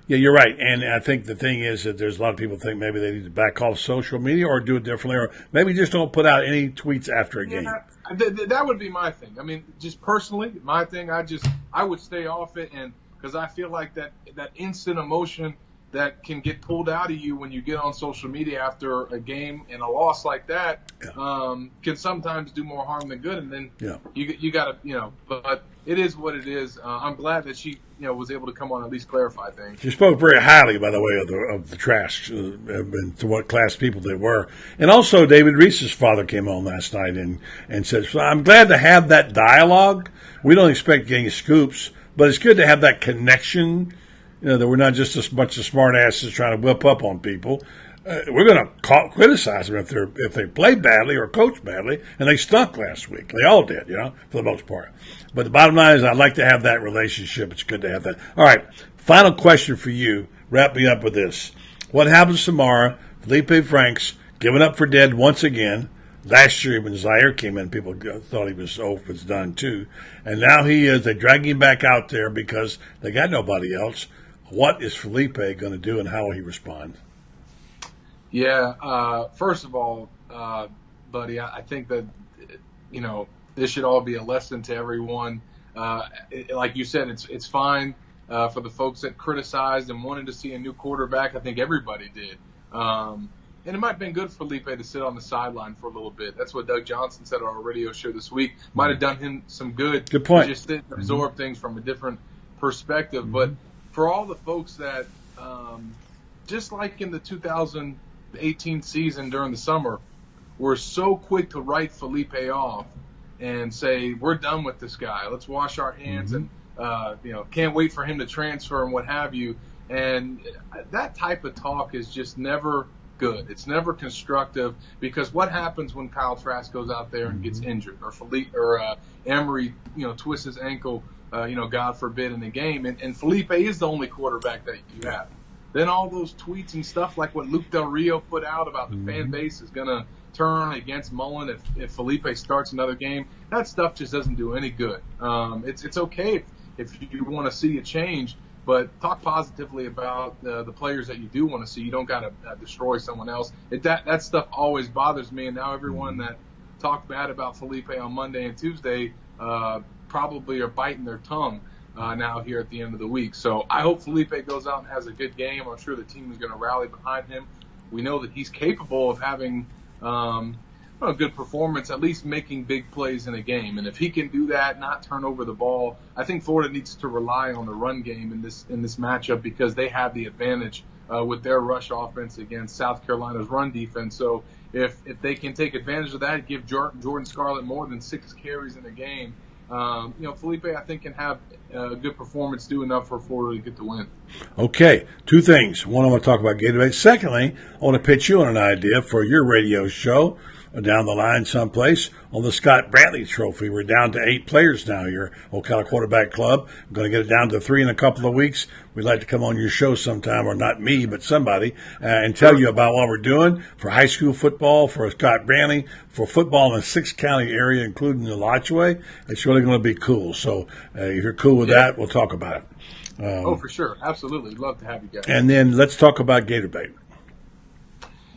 Yeah, you're right. And I think the thing is that there's a lot of people think maybe they need to back off social media or do it differently, or maybe just don't put out any tweets after a game. That would be my thing. I mean, just personally, my thing, I would stay off it. And because I feel like that instant emotion that can get pulled out of you when you get on social media after a game and a loss like that can sometimes do more harm than good. And then you got to, but it is what it is. I'm glad that she, was able to come on and at least clarify things. She spoke very highly, by the way, of the Trash and to what class people they were. And also, David Reese's father came on last night and said, so I'm glad to have that dialogue. We don't expect getting scoops, but it's good to have that connection. That we're not just a bunch of smart asses trying to whip up on people. We're going to criticize them if they play badly or coach badly, and they stunk last week. They all did, for the most part. But the bottom line is I'd like to have that relationship. It's good to have that. All right, final question for you. Wrap me up with this. What happens tomorrow? Felipe Franks giving up for dead once again. Last year when Zaire came in, people thought he was done too. And now they drag him back out there because they got nobody else. What is Felipe going to do, and how will he respond? Yeah, first of all, buddy, I think that, this should all be a lesson to everyone. Like you said, it's fine for the folks that criticized and wanted to see a new quarterback. I think everybody did. And it might have been good for Felipe to sit on the sideline for a little bit. That's what Doug Johnson said on our radio show this week. Might have done him some good. Good point. To just sit and absorb things from a different perspective. But for all the folks that, just like in the 2018 season during the summer, were so quick to write Felipe off and say, we're done with this guy. Let's wash our hands and, can't wait for him to transfer and what have you. And that type of talk is just never good. It's never constructive, because what happens when Kyle Trask goes out there and gets injured, or Emery, twists his ankle, God forbid, in the game, and Felipe is the only quarterback that you have. Then all those tweets and stuff like what Luke Del Rio put out about the fan base is going to turn against Mullen if Felipe starts another game, that stuff just doesn't do any good. It's okay if you want to see a change, but talk positively about the players that you do want to see. You don't got to destroy someone else. That stuff always bothers me, and now everyone that talked bad about Felipe on Monday and Tuesday probably are biting their tongue now here at the end of the week. So I hope Felipe goes out and has a good game. I'm sure the team is going to rally behind him. We know that he's capable of having a good performance, at least making big plays in a game. And if he can do that, not turn over the ball, I think Florida needs to rely on the run game in this matchup, because they have the advantage with their rush offense against South Carolina's run defense. So if they can take advantage of that, give Jordan Scarlett more than 6 carries in a game, Felipe, I think, can have a good performance, do enough for Florida to get the win. Okay, 2 things. One, I want to talk about Gatorade. Secondly, I want to pitch you on an idea for your radio show down the line someplace on the Scott Brantley Trophy. We're down to 8 players now here, Ocala Quarterback Club. I'm going to get it down to 3 in a couple of weeks. We'd like to come on your show sometime, or not me, but somebody, and tell you about what we're doing for high school football, for Scott Brantley, for football in the 6-county area, including the Lodgeway. It's really going to be cool. So if you're cool with that, we'll talk about it. For sure. Absolutely. Love to have you guys. And then let's talk about Gatorbait.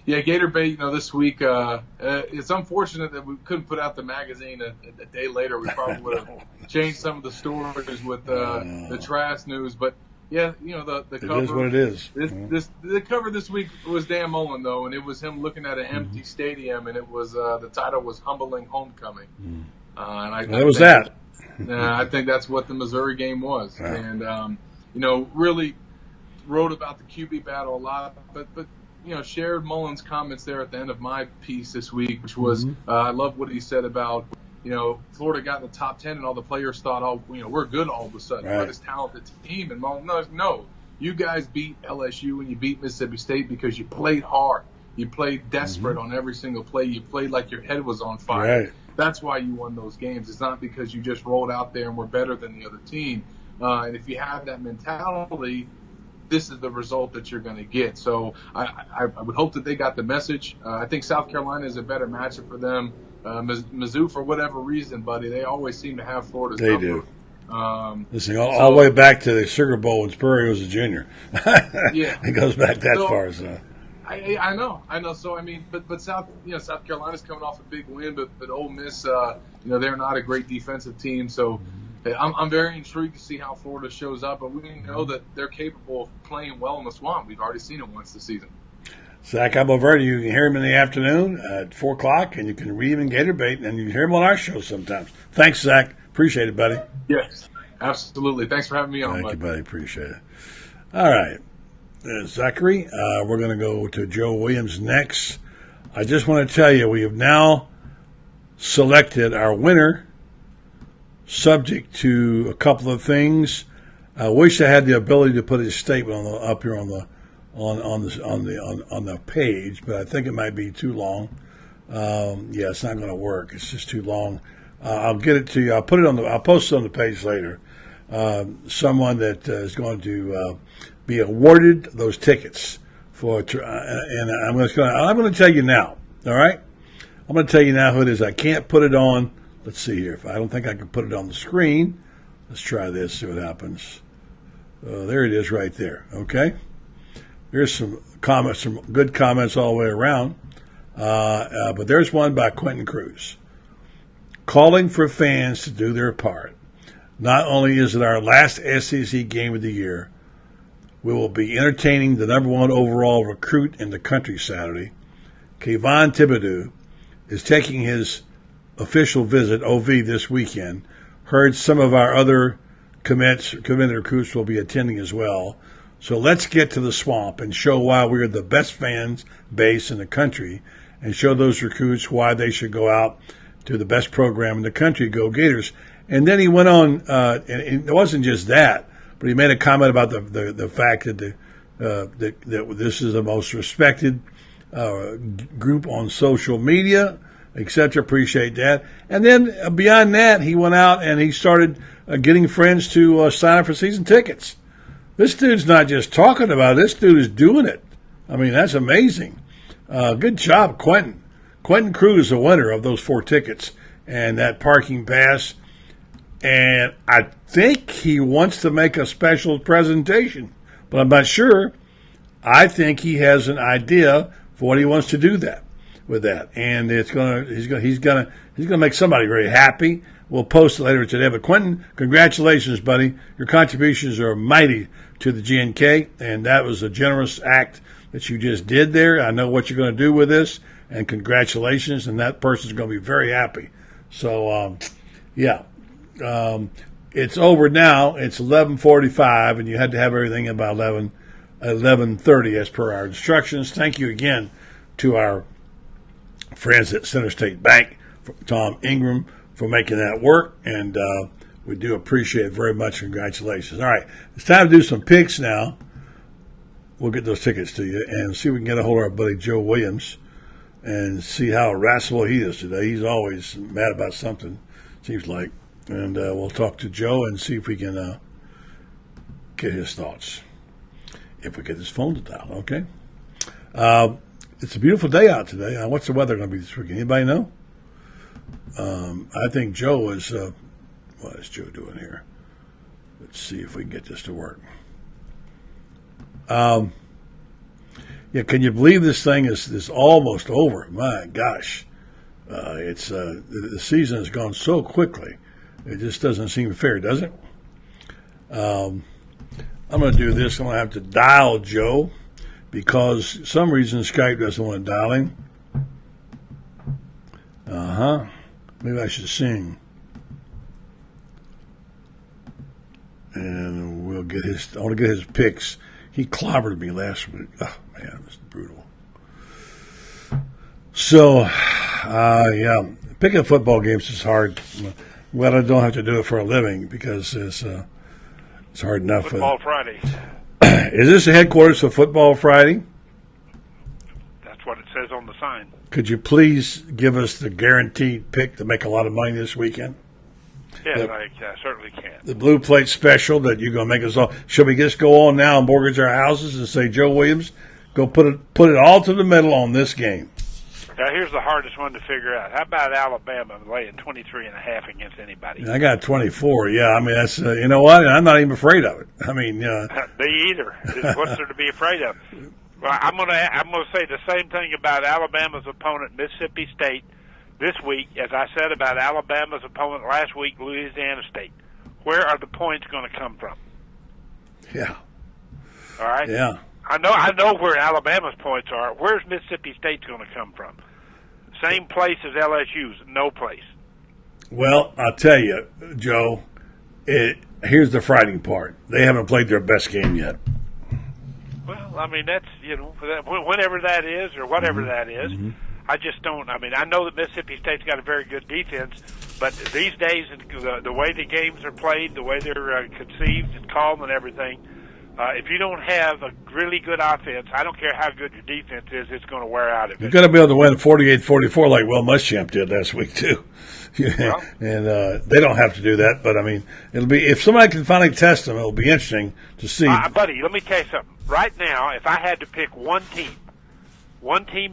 Yeah, Gatorbait, this week, it's unfortunate that we couldn't put out the magazine a day later. We probably would have changed some of the stories with the Trask news. But, yeah, the cover. It is what it is. The cover this week was Dan Mullen, though, and it was him looking at an empty stadium, and it was the title was Humbling Homecoming. I think that's what the Missouri game was. Yeah. And, really wrote about the QB battle a lot, but shared Mullen's comments there at the end of my piece this week, which was I love what he said about, Florida got in the top 10 and all the players thought, we're good all of a sudden. Right. We're this talented team. And Mullen, no, you guys beat LSU and you beat Mississippi State because you played hard. You played desperate on every single play. You played like your head was on fire. Right. That's why you won those games. It's not because you just rolled out there and were better than the other team. And if you have that mentality, this is the result that you're going to get. So I would hope that they got the message. I think South Carolina is a better matchup for them. Mizzou, for whatever reason, buddy, they always seem to have Florida's number. They do. Listen, all the way back to the Sugar Bowl when Spurrier was a junior. Yeah. It goes back that far. So. I know. So, but South Carolina's coming off a big win, but Ole Miss, they're not a great defensive team. So, I'm very intrigued to see how Florida shows up, but we know that they're capable of playing well in the Swamp. We've already seen it once this season. Zach Abolverdi, you can hear him in the afternoon at 4 o'clock, and you can read him in Gator Bait, and you can hear him on our show sometimes. Thanks, Zach. Appreciate it, buddy. Yes, absolutely. Thanks for having me on, Thank you, buddy. Appreciate it. All right. Zachary, we're going to go to Joe Williams next. I just want to tell you, we have now selected our winner, subject to a couple of things. I wish I had the ability to put his statement up here on the page, but I think it might be too long. Yeah, it's not going to work. It's just too long. I'll get it to you. I'll post it on the page later. Someone that is going to be awarded those tickets for, and I'm going to tell you now. All right, I'm going to tell you now who it is. I can't put it on. Let's see here. I don't think I can put it on the screen. Let's try this. See what happens. There it is, right there. Okay. There's some comments, some good comments all the way around. But there's one by Quinton Crews, calling for fans to do their part. Not only is it our last SEC game of the year, we will be entertaining the number 1 overall recruit in the country Saturday. Kayvon Thibodeaux is taking his official visit, OV, this weekend. Heard some of our other committed recruits will be attending as well. So let's get to the Swamp and show why we're the best fans base in the country, and show those recruits why they should go out to the best program in the country, Go Gators. And then he went on, and it wasn't just that, but he made a comment about the fact that that this is the most respected group on social media, etc. Appreciate that. And then beyond that, he went out and he started getting friends to sign up for season tickets. This dude's not just talking about it. This dude is doing it. I mean, that's amazing. Good job, Quinton. Quinton Crews is the winner of those 4 tickets and that parking pass. And I think he wants to make a special presentation, but I'm not sure. I think he has an idea for what he wants to do with that, and he's gonna make somebody very happy. We'll post it later today. But Quinton, congratulations, buddy. Your contributions are mighty to the GNK, and that was a generous act that you just did there. I know what you're going to do with this, and congratulations, and that person's going to be very happy. So, it's over now. It's 11:45, and you had to have everything about 11:30 as per our instructions. Thank you again to our friends at Center State Bank, Tom Ingram, for making that work, and we do appreciate it very much. Congratulations. All right, it's time to do some picks now. We'll get those tickets to you and see if we can get a hold of our buddy Joe Williams and see how irascible he is today. He's always mad about something, seems like. And we'll talk to Joe and see if we can get his thoughts, if we get his phone to dial, okay? It's a beautiful day out today. What's the weather going to be this weekend? Anybody know? I think Joe is, what is Joe doing here? Let's see if we can get this to work. Yeah, can you believe this thing is almost over? My gosh. The season has gone so quickly. It just doesn't seem fair, does it? I'm going to do this. I'm going to have to dial Joe because for some reason Skype doesn't want to dial him. Maybe I should sing. And we'll get I want to get his picks. He clobbered me last week. Oh, man, it was brutal. So, picking football games is hard. Well, I don't have to do it for a living because it's hard enough. Football Friday. Is this the headquarters for Football Friday? That's what it says on the sign. Could you please give us the guaranteed pick to make a lot of money this weekend? Yes, I certainly can. The blue plate special that you're going to make us all. Should we just go on now and mortgage our houses and say, Joe Williams, go put it all to the middle on this game? Now, here's the hardest one to figure out. How about Alabama laying 23.5 against anybody? I got 24. Yeah, I mean that's you know what? I'm not even afraid of it. I mean, me either. What's there to be afraid of? Well, I'm gonna say the same thing about Alabama's opponent, Mississippi State, this week as I said about Alabama's opponent last week, Louisiana State. where are the points going to come from? Yeah. All right? Yeah. I know where Alabama's points are. Where's Mississippi State's going to come from? Same place as LSU's, no place. Well, I'll tell you, Joe, here's the frightening part. They haven't played their best game yet. Well, I mean, that's, whenever that is or whatever that is, I just don't. I mean, I know that Mississippi State's got a very good defense, but these days, the way the games are played, the way they're conceived and called and everything, if you don't have a really good offense, I don't care how good your defense is, it's going to wear out of it. You're going to be able to win 48-44 like Will Muschamp did last week, too. Well, and they don't have to do that, but, I mean, it'll be if somebody can finally test them, it'll be interesting to see. Buddy, let me tell you something. Right now, if I had to pick one team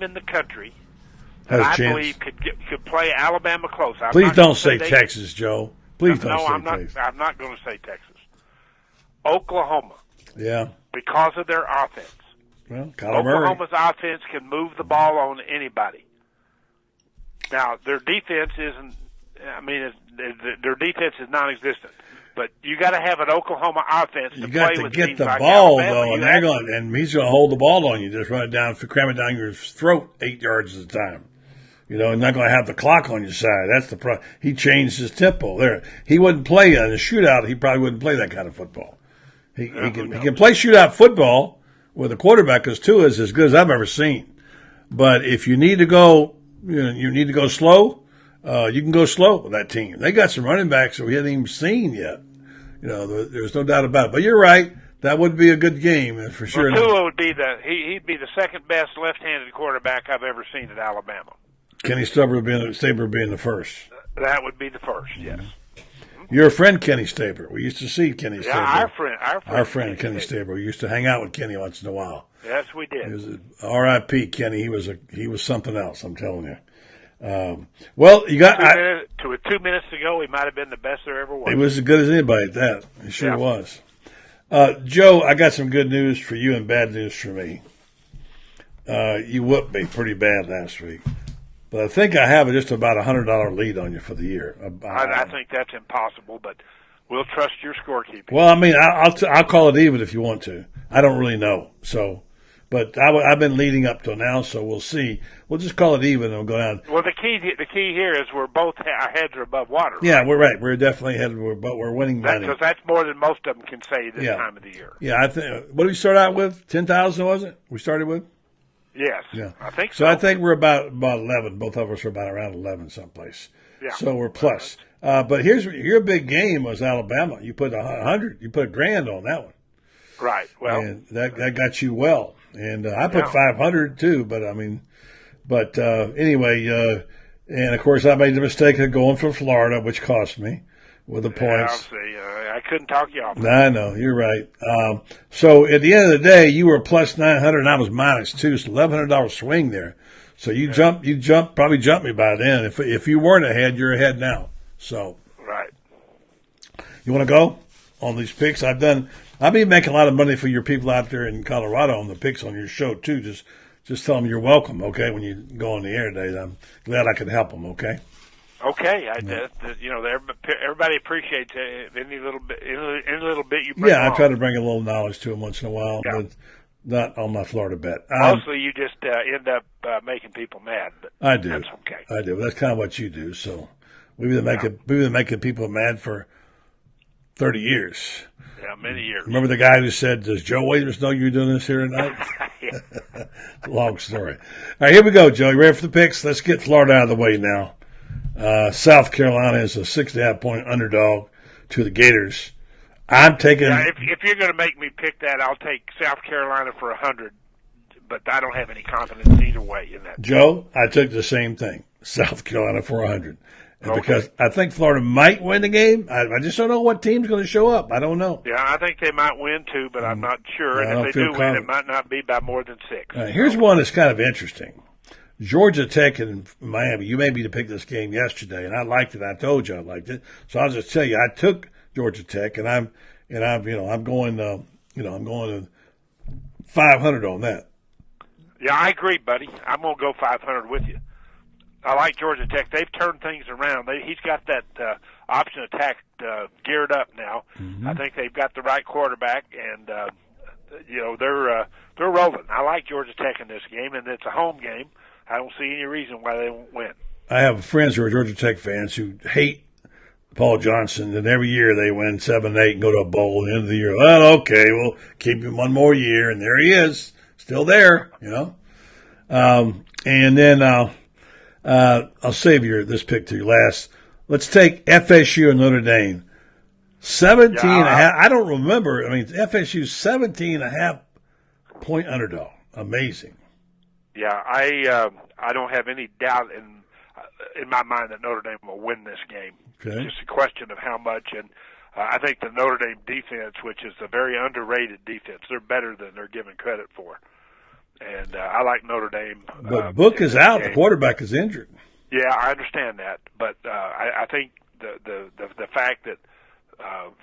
in the country that I believe could play Alabama close. Please don't say Texas, Joe. Please don't say Texas. I'm not going to say Texas. Oklahoma. Yeah. Because of their offense. Well, Kyler Murray. Oklahoma's offense can move the ball on anybody. Now, their defense isn't. I mean, their defense is non-existent. But you got to have an Oklahoma offense to play with teams like Alabama. You got to get the ball, though, and he's going to hold the ball on you. Just run it down, cram it down your throat 8 yards at a time. And not going to have the clock on your side. That's the problem. He changed his tempo there. He wouldn't play in a shootout. He probably wouldn't play that kind of football. He can play shootout football with a quarterback because Tua is as good as I've ever seen. But if you need to go, you need to go slow. You can go slow with that team. They got some running backs that we haven't even seen yet. There's no doubt about it. But you're right. That would be a good game for sure. Well, Tua would be he'd be the second best left-handed quarterback I've ever seen at Alabama. Kenny Stabler being the first. That would be the first, yes. You're a friend, Kenny Stabler. We used to see Kenny Stabler. Yeah, our friend Kenny Stabler. We used to hang out with Kenny once in a while. Yes, we did. He was R.I.P. Kenny. He was something else. I'm telling you. Well, you got 2 minutes ago. He might have been the best there ever was. He was as good as anybody at that. He sure was. Joe, I got some good news for you and bad news for me. You whooped me pretty bad last week, but I think I have just about $100 lead on you for the year. I think that's impossible, but we'll trust your scorekeeping. Well, I mean, I'll call it even if you want to. I don't really know, so. But I've been leading up till now, so we'll see. We'll just call it even and we'll go down. Well, the key here is we're both our heads are above water. Right? Yeah, we're right. We're definitely ahead, but we're winning money. Because that's more than most of them can say this time of the year. Yeah, I think. What did we start out with? 10,000 was it? We started with. Yes. Yeah, I think so. So I think we're about 11. Both of us are about around 11 someplace. Yeah. So we're plus. But here's your big game was Alabama. You put $100. You put $1,000 on that one. Right. Well, and that got you well. And I put 500 too, but I mean, anyway, and of course I made the mistake of going for Florida, which cost me with the points. I'll see. I couldn't talk you off. I know, you're right. So at the end of the day, you were plus 900 and I was minus 2, so $1,100 swing there. So you probably jumped me by then. If you weren't ahead, you're ahead now. So right. You want to go on these picks? I've been making a lot of money for your people out there in Colorado on the picks on your show too. Just tell them you're welcome, okay? When you go on the air today, I'm glad I could help them, okay? Okay, everybody appreciates any little bit you bring. Yeah, I try to bring a little knowledge to them once in a while, but not on my Florida bet. Mostly, you just end up making people mad. But I do. That's okay. I do. That's kind of what you do. So we've been making people mad for 30 years. Yeah, many years. Remember the guy who said, "Does Joe Williams know you're doing this here tonight?" Long story. All right, here we go, Joe. You ready for the picks? Let's get Florida out of the way now. South Carolina is a 6.5-point underdog to the Gators. I'm taking. If you're going to make me pick that, I'll take South Carolina for 100. But I don't have any confidence either way in that. Joe, I took the same thing. South Carolina for 100. And because I think Florida might win the game. I just don't know what team's going to show up. I don't know. Yeah, I think they might win too, but I'm not sure. And if they do win, it might not be by more than 6. Here's one that's kind of interesting. Georgia Tech and Miami. You made me to pick this game yesterday, and I liked it. I told you I liked it. So I'll just tell you, I took Georgia Tech, and I'm going to 500 on that. Yeah, I agree, buddy. I'm going to go 500 with you. I like Georgia Tech. They've turned things around. He's got that option attack geared up now. Mm-hmm. I think they've got the right quarterback, and they're rolling. I like Georgia Tech in this game, and it's a home game. I don't see any reason why they won't win. I have friends who are Georgia Tech fans who hate Paul Johnson, and every year they win 7-8 and go to a bowl at the end of the year. Well, okay, we'll keep him one more year, and there he is, still there, And then I'll save this pick to last. Let's take FSU and Notre Dame. 17.5. I don't remember. I mean, FSU's 17.5 point underdog. Amazing. Yeah, I don't have any doubt in my mind that Notre Dame will win this game. Okay. It's just a question of how much. And I think the Notre Dame defense, which is a very underrated defense, they're better than they're given credit for. And I like Notre Dame. But Book is out. The quarterback is injured. Yeah, I understand that. But I think the fact that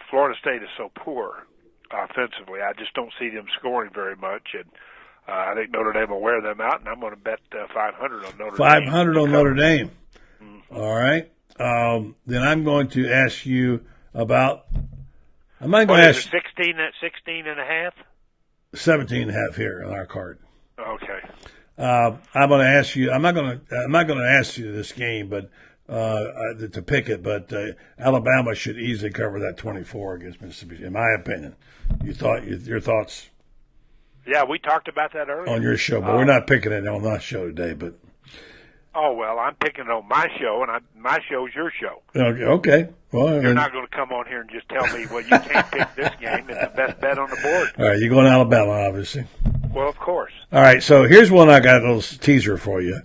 Florida State is so poor offensively, I just don't see them scoring very much. And I think Notre Dame will wear them out, and I'm going to bet 500 on Notre Dame. 500 on Notre Dame. Mm-hmm. All right. Then I'm going to ask you about. I'm going to ask 16 and a half. 17.5 here on our card. Okay. I'm going to ask you. I'm not going to ask you this game, but to pick it. But Alabama should easily cover that 24 against Mississippi, in my opinion. Your thoughts? Yeah, we talked about that earlier on your show, but we're not picking it on our show today. But well, I'm picking it on my show, and my show's your show. Okay. Well, you're not going to come on here and just tell me, well, you can't pick this game. It's the best bet on the board. All right, you're going to Alabama, obviously. Well, of course. All right, so here's one I got a little teaser for you.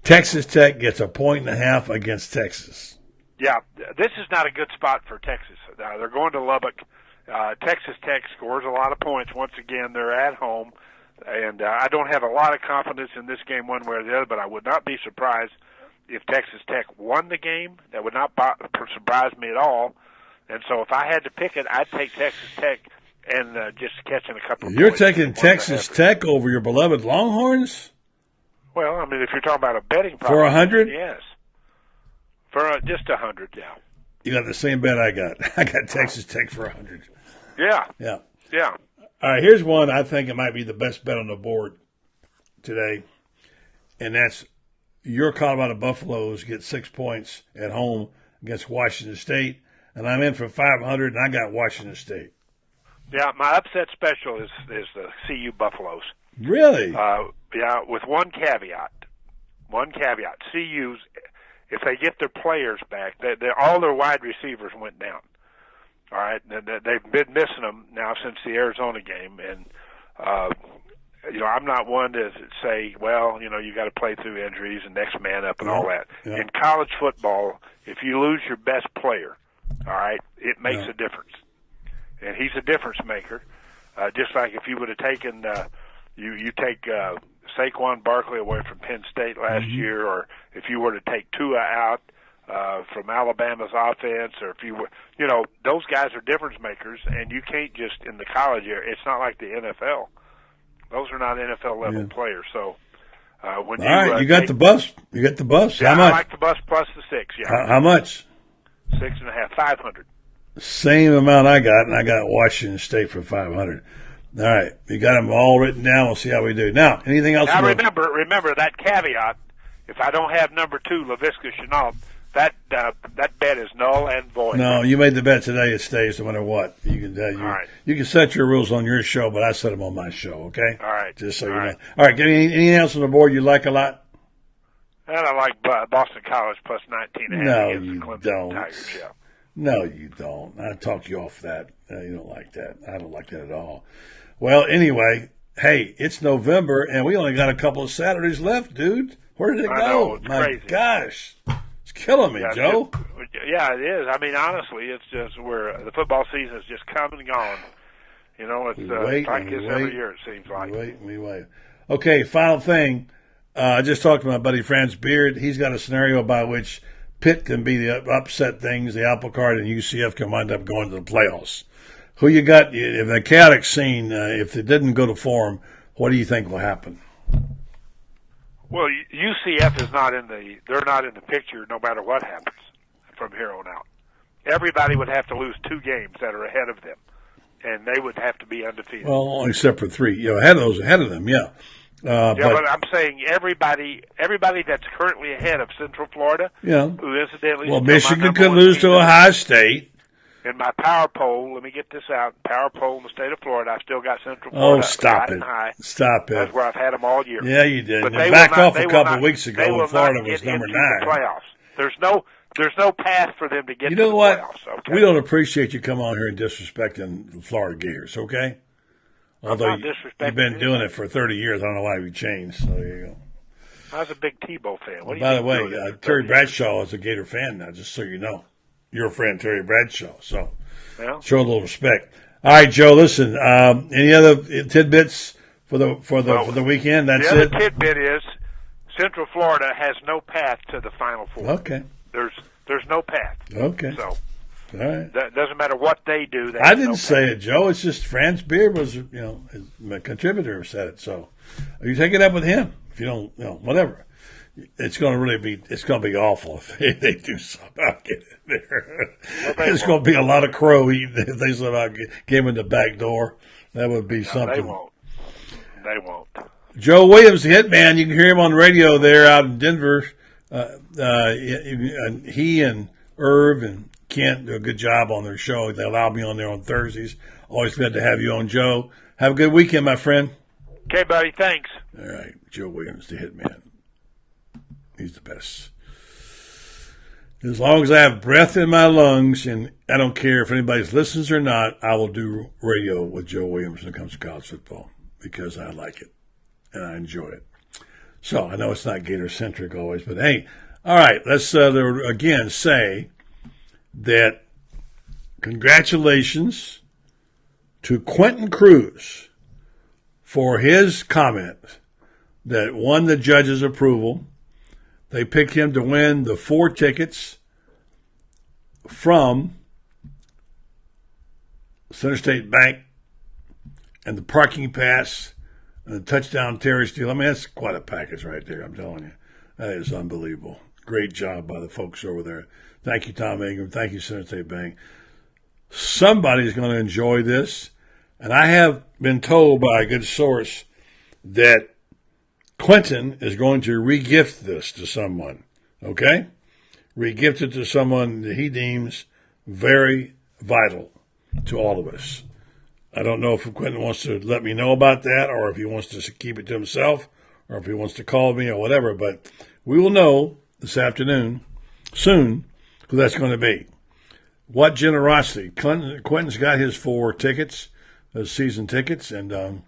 Texas Tech gets 1.5 against Texas. Yeah, this is not a good spot for Texas. They're going to Lubbock. Texas Tech scores a lot of points. Once again, they're at home. And I don't have a lot of confidence in this game one way or the other, but I would not be surprised if Texas Tech won the game. That would not surprise me at all. And so if I had to pick it, I'd take Texas Tech and just catching a couple of You're points. You're taking Texas Tech over your beloved Longhorns? Well, I mean, if you're talking about a betting for 100? Yes. For just 100, yeah. You got the same bet I got. I got Texas Tech for 100. Yeah. Yeah. Yeah. All right, here's one I think it might be the best bet on the board today, and that's your Colorado Buffaloes get 6 points at home against Washington State, and I'm in for 500, and I got Washington State. Yeah, my upset special is the CU Buffaloes. Really? Yeah, with one caveat. CU's, if they get their players back, all their wide receivers went down. All right, they've been missing them now since the Arizona game, and I'm not one to say, well, you got to play through injuries and next man up and all that. Yeah. In college football, if you lose your best player, all right, it makes a difference, and he's a difference maker. Just like if you would have taken, you take Saquon Barkley away from Penn State last year, or if you were to take Tua out from Alabama's offense, or if you were, those guys are difference makers, and you can't just in the college area. It's not like the NFL; those are not NFL level players. So when you got the bus, Yeah, how much? I like the bus plus the 6. Yeah. How much? 6.5, 500. Same amount I got, and I got Washington State for 500. All right, you got them all written down. We'll see how we do. Now, anything else? Now remember that caveat. If I don't have number 2, LaVisca Chenault, that bet is null and void. No, you made the bet today. It stays no matter what. You can all right. You can set your rules on your show, but I set them on my show. Okay. All right. Just so you know. All right. Anything else on the board you like a lot? And I like Boston College plus 19.5 no, against you the Clemson don't. Tigers. Yeah. No, you don't. I talk you off that. You don't like that. I don't like that at all. Well, anyway, hey, it's November, and we only got a couple of Saturdays left, dude. Where did it go? Know, it's My crazy. Gosh. It's killing me, Joe. Yeah, it is. I mean, honestly, it's just the football season is just come and gone. It's like this every year, it seems like. We wait. Okay, final thing. I just talked to my buddy Franz Beard. He's got a scenario by which Pitt can be the upset things, the apple cart, and UCF can wind up going to the playoffs. Who you got? If the chaotic scene, if it didn't go to form, what do you think will happen? Well, UCF is not in the. They're not in the picture, no matter what happens from here on out. Everybody would have to lose 2 games that are ahead of them, and they would have to be undefeated. Well, except for 3. Ahead of them, yeah. But I'm saying everybody that's currently ahead of Central Florida, who incidentally, well, Michigan could lose to Ohio State. In my power poll, let me get this out. Power poll in the state of Florida, I've still got Central Florida. Oh, stop it! Stop it! That's where I've had them all year. Yeah, you did. But they backed off a couple of weeks ago when Florida was number 9. Playoffs. There's no path for them to get. You know to the what? Playoffs, okay? We don't appreciate you coming on here and disrespecting the Florida Gators, okay? Although you've been doing it for 30 years, I don't know why you changed. So there you go. I was a big Tebow fan. By the way, Terry Bradshaw is a Gator fan now, just so you know. Your friend Terry Bradshaw, so show a little respect. All right, Joe. Listen, any other tidbits for the weekend? That's it. The other tidbit is Central Florida has no path to the Final Four. Okay. There's no path. Okay. So. All right. That doesn't matter what they do. I didn't say it, Joe. It's just Franz Beard was, a contributor who said it. So you take it up with him. If you don't, whatever. It's going to be awful if they do somehow get in there. It's going to be a lot of crow eating if they somehow get him in the back door. That would be something. They won't. Joe Williams, the hitman. You can hear him on the radio there out in Denver. He and Irv and Kent do a good job on their show. They allow me on there on Thursdays. Always glad to have you on, Joe. Have a good weekend, my friend. Okay, buddy. Thanks. All right. Joe Williams, the hitman. He's the best. As long as I have breath in my lungs, and I don't care if anybody listens or not, I will do radio with Joe Williams when it comes to college football because I like it and I enjoy it. So I know it's not Gator-centric always, but hey, all right, let's again say that congratulations to Quinton Crews for his comment that won the judge's approval. They picked him to win the 4 tickets from Center State Bank and the parking pass and the touchdown Terry Steele. I mean, that's quite a package right there, I'm telling you. That is unbelievable. Great job by the folks over there. Thank you, Tom Ingram. Thank you, Center State Bank. Somebody's going to enjoy this. And I have been told by a good source that Quinton is going to regift this to someone. Okay? Regift it to someone that he deems very vital to all of us. I don't know if Quinton wants to let me know about that or if he wants to keep it to himself or if he wants to call me or whatever. But we will know this afternoon, soon, who that's going to be. What generosity. Quinton's got his 4 tickets, those season tickets, and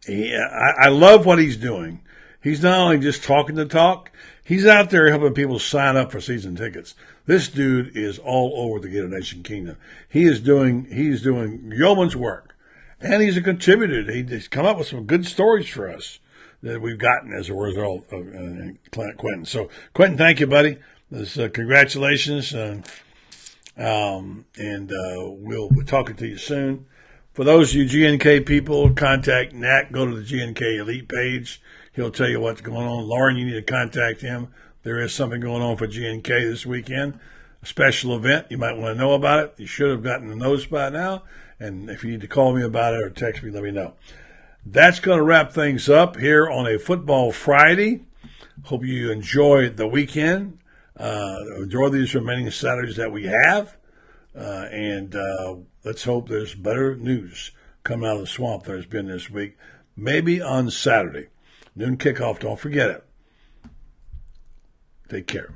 I love what he's doing. He's not only just talking the talk, he's out there helping people sign up for season tickets. This dude is all over the Gator Nation Kingdom. He's doing yeoman's work, and he's a contributor. He's come up with some good stories for us that we've gotten as a result of Quinton. So, Quinton, thank you, buddy. Congratulations, and we'll be talking to you soon. For those of you GNK people, contact Nat. Go to the GNK Elite page. He'll tell you what's going on. Lauren, you need to contact him. There is something going on for GNK this weekend, a special event. You might want to know about it. You should have gotten the notice by now. And if you need to call me about it or text me, let me know. That's going to wrap things up here on a Football Friday. Hope you enjoy the weekend. Enjoy these remaining Saturdays that we have. And let's hope there's better news coming out of the swamp there's been this week. Maybe on Saturday. Noon kickoff. Don't forget it. Take care.